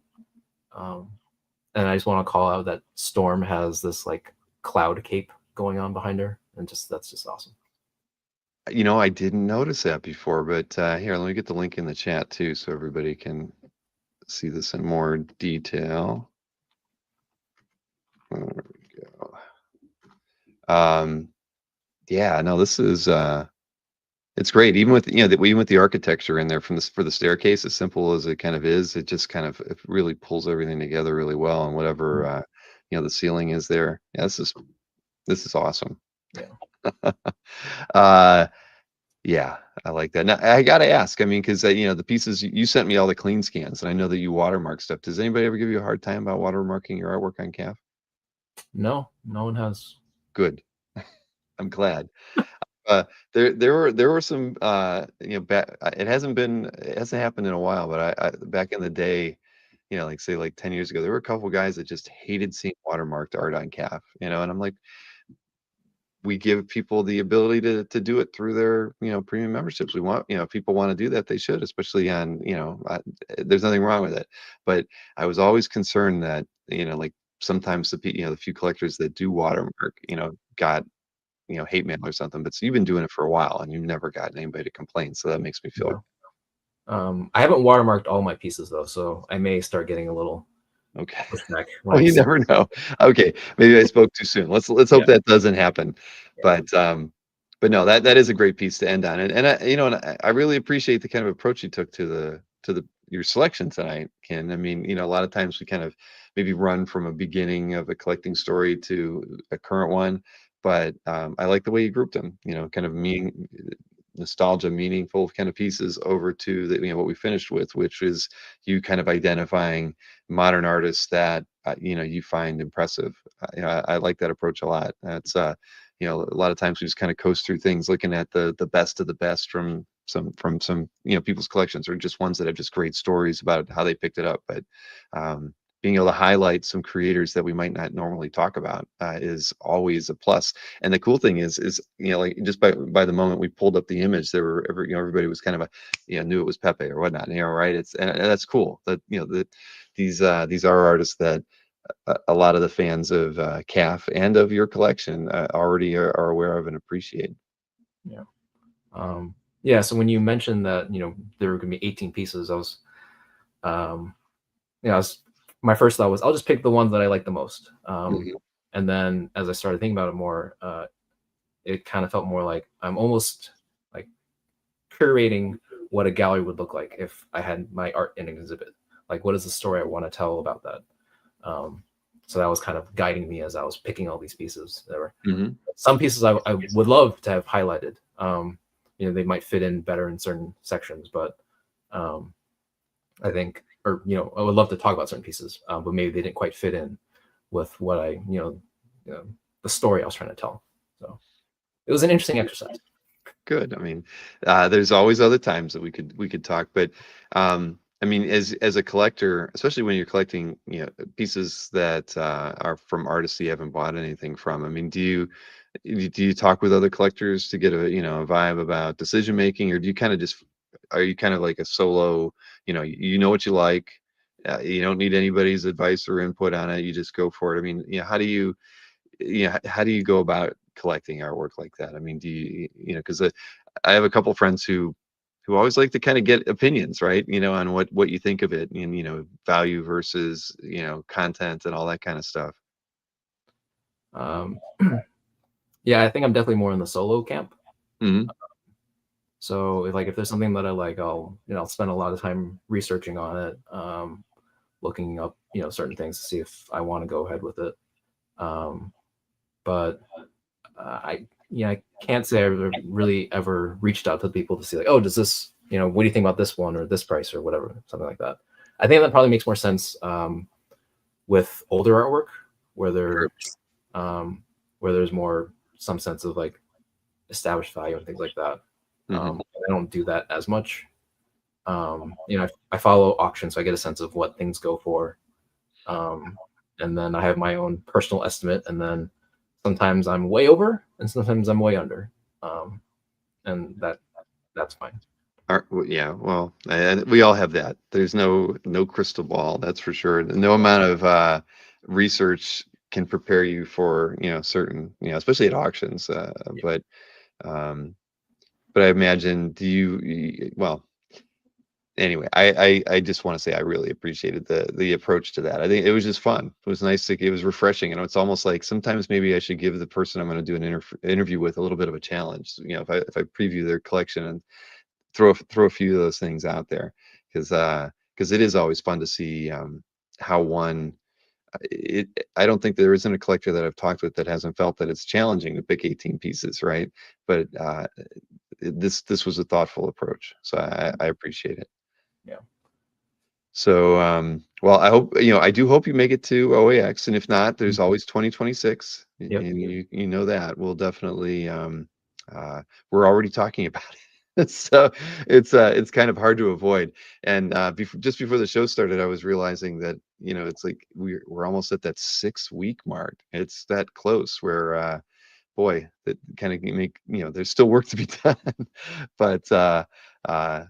And I just want to call out that Storm has this like cloud cape going on behind her, and that's just awesome. You know, I didn't notice that before, but here, let me get the link in the chat too, so everybody can see this in more detail. There we go. Yeah, no, this is It's great, even with even with the architecture in there from this for the staircase, as simple as it kind of is, it just kind of it really pulls everything together really well, and whatever the ceiling is there. Yeah, this is awesome. Yeah. Yeah, I like that. Now I gotta ask, I mean, because the pieces you sent me all the clean scans, and I know that you watermark stuff. Does anybody ever give you a hard time about watermarking your artwork on CAF? No, no one has. Good. I'm glad. There were some it hasn't happened in a while, but I back in the day, like say like 10 years ago, there were a couple guys that just hated seeing watermarked art on CAF, and I'm like, we give people the ability to do it through their premium memberships. We want if people want to do that, they should, especially on there's nothing wrong with it. But I was always concerned that like sometimes the few collectors that do watermark got hate mail or something. But so you've been doing it for a while and you've never gotten anybody to complain, so that makes me feel I haven't watermarked all my pieces though, so I may start getting a little okay. pushback. Well, you never know. Okay, maybe I spoke too soon. Let's hope that doesn't happen. Yeah. But no, that is a great piece to end on, and I really appreciate the kind of approach you took to your selection tonight, Ken. I mean, a lot of times we kind of maybe run from a beginning of a collecting story to a current one, but I like the way you grouped them. Kind of nostalgia, meaningful kind of pieces over to what we finished with, which is you kind of identifying modern artists that you find impressive. I like that approach a lot. That's a lot of times we just kind of coast through things looking at the best of the best from some people's collections, or just ones that have just great stories about how they picked it up. But being able to highlight some creators that we might not normally talk about is always a plus. And the cool thing is like just by the moment we pulled up the image, there were everybody was kind of knew it was Pepe or whatnot, right? And that's cool that these are artists that a lot of the fans of CAF and of your collection already are aware of and appreciate. Yeah. Yeah. So when you mentioned that, there were going to be 18 pieces, my first thought was I'll just pick the ones that I like the most. And then as I started thinking about it more, it kind of felt more like I'm almost like curating what a gallery would look like if I had my art in an exhibit. Like, what is the story I want to tell about that? So that was kind of guiding me as I was picking all these pieces. There were some pieces I would love to have highlighted. They might fit in better in certain sections, but I think, I would love to talk about certain pieces, but maybe they didn't quite fit in with what the story I was trying to tell. So it was an interesting exercise. Good. I mean, there's always other times that we could talk, but I mean, as a collector, especially when you're collecting, pieces that are from artists you haven't bought anything from. I mean, do you talk with other collectors to get a a vibe about decision making, or do you kind of just are you kind of like a solo? You know what you like. You don't need anybody's advice or input on it. You just go for it. I mean, how do you go about collecting artwork like that? I mean, do because I have a couple friends who always like to kind of get opinions, right? On what you think of it, and value versus content and all that kind of stuff. Yeah, I think I'm definitely more in the solo camp. Mm-hmm. So if there's something that I like, I'll spend a lot of time researching on it, looking up certain things to see if I want to go ahead with it. But I can't say I really ever reached out to people to see like, oh, does this what do you think about this one or this price or whatever, something like that. I think that probably makes more sense with older artwork where there's more some sense of like established value and things like that. I don't do that as much. I follow auctions, so I get a sense of what things go for. And then I have my own personal estimate, and then sometimes I'm way over and sometimes I'm way under. And that's fine. Yeah, well, and we all have that. There's no crystal ball, that's for sure. No amount of research can prepare you for certain especially at auctions. But I imagine well, anyway, I just want to say I really appreciated the approach to that. I think it was just fun. It was nice. It was refreshing. It's almost like sometimes maybe I should give the person I'm going to do an interview with a little bit of a challenge. If I preview their collection and throw a few of those things out there, because it is always fun to see how one. I don't think there isn't a collector that I've talked with that hasn't felt that it's challenging to pick 18 pieces, right? But this was a thoughtful approach, so I appreciate it. Yeah. So, well, I do hope you make it to OAX, and if not, there's always 2026. Yep. And you know that we'll definitely we're already talking about it. So it's kind of hard to avoid. And just before the show started, I was realizing that it's like we're almost at that 6-week mark. It's that close where boy, that kind of there's still work to be done. But but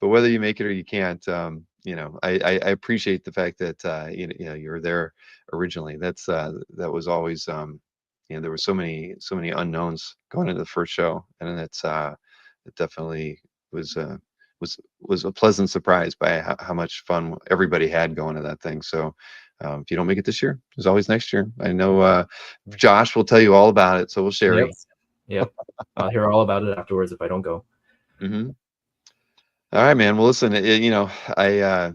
whether you make it or you can't, I appreciate the fact that you're there originally. That was always there were so many unknowns going into the first show, and it definitely was was a pleasant surprise by how much fun everybody had going to that thing. So if you don't make it this year, there's always next year. I know Josh will tell you all about it, so will Sherry. Yep. I'll hear all about it afterwards if I don't go. Mm-hmm. All right, man. Well, listen, I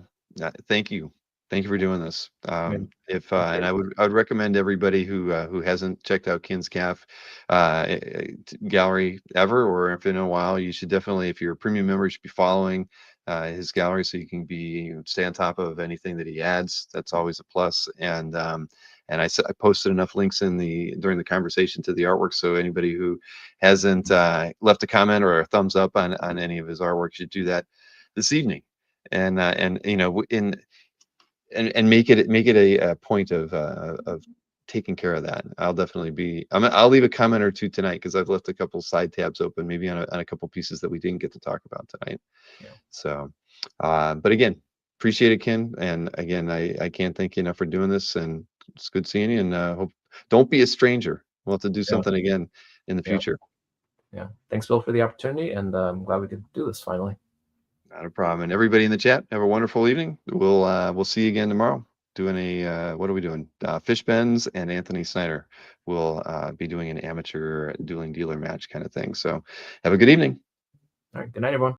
thank you for doing this. And I would recommend everybody who hasn't checked out Kin's CAF gallery ever, or if in a while, you should definitely, if you're a premium member, you should be following his gallery so you can stay on top of anything that he adds. That's always a plus. And I posted enough links during the conversation to the artwork, so anybody who hasn't left a comment or a thumbs up on any of his artwork should do that this evening, and make it a point of taking care of that. I'll definitely I'll leave a comment or two tonight, because I've left a couple side tabs open, maybe on a couple pieces that we didn't get to talk about tonight. Yeah. So, but again, appreciate it, Ken. And again, I can't thank you enough for doing this, and it's good seeing you. And don't be a stranger. We'll have to do something again in the future. Yeah. Thanks, Bill, for the opportunity, and I'm glad we could do this finally. Not a problem. And everybody in the chat, have a wonderful evening. We'll see you again tomorrow. Doing what are we doing? Fish Benz and Anthony Snyder will be doing an amateur dueling dealer match kind of thing. So have a good evening. All right. Good night, everyone.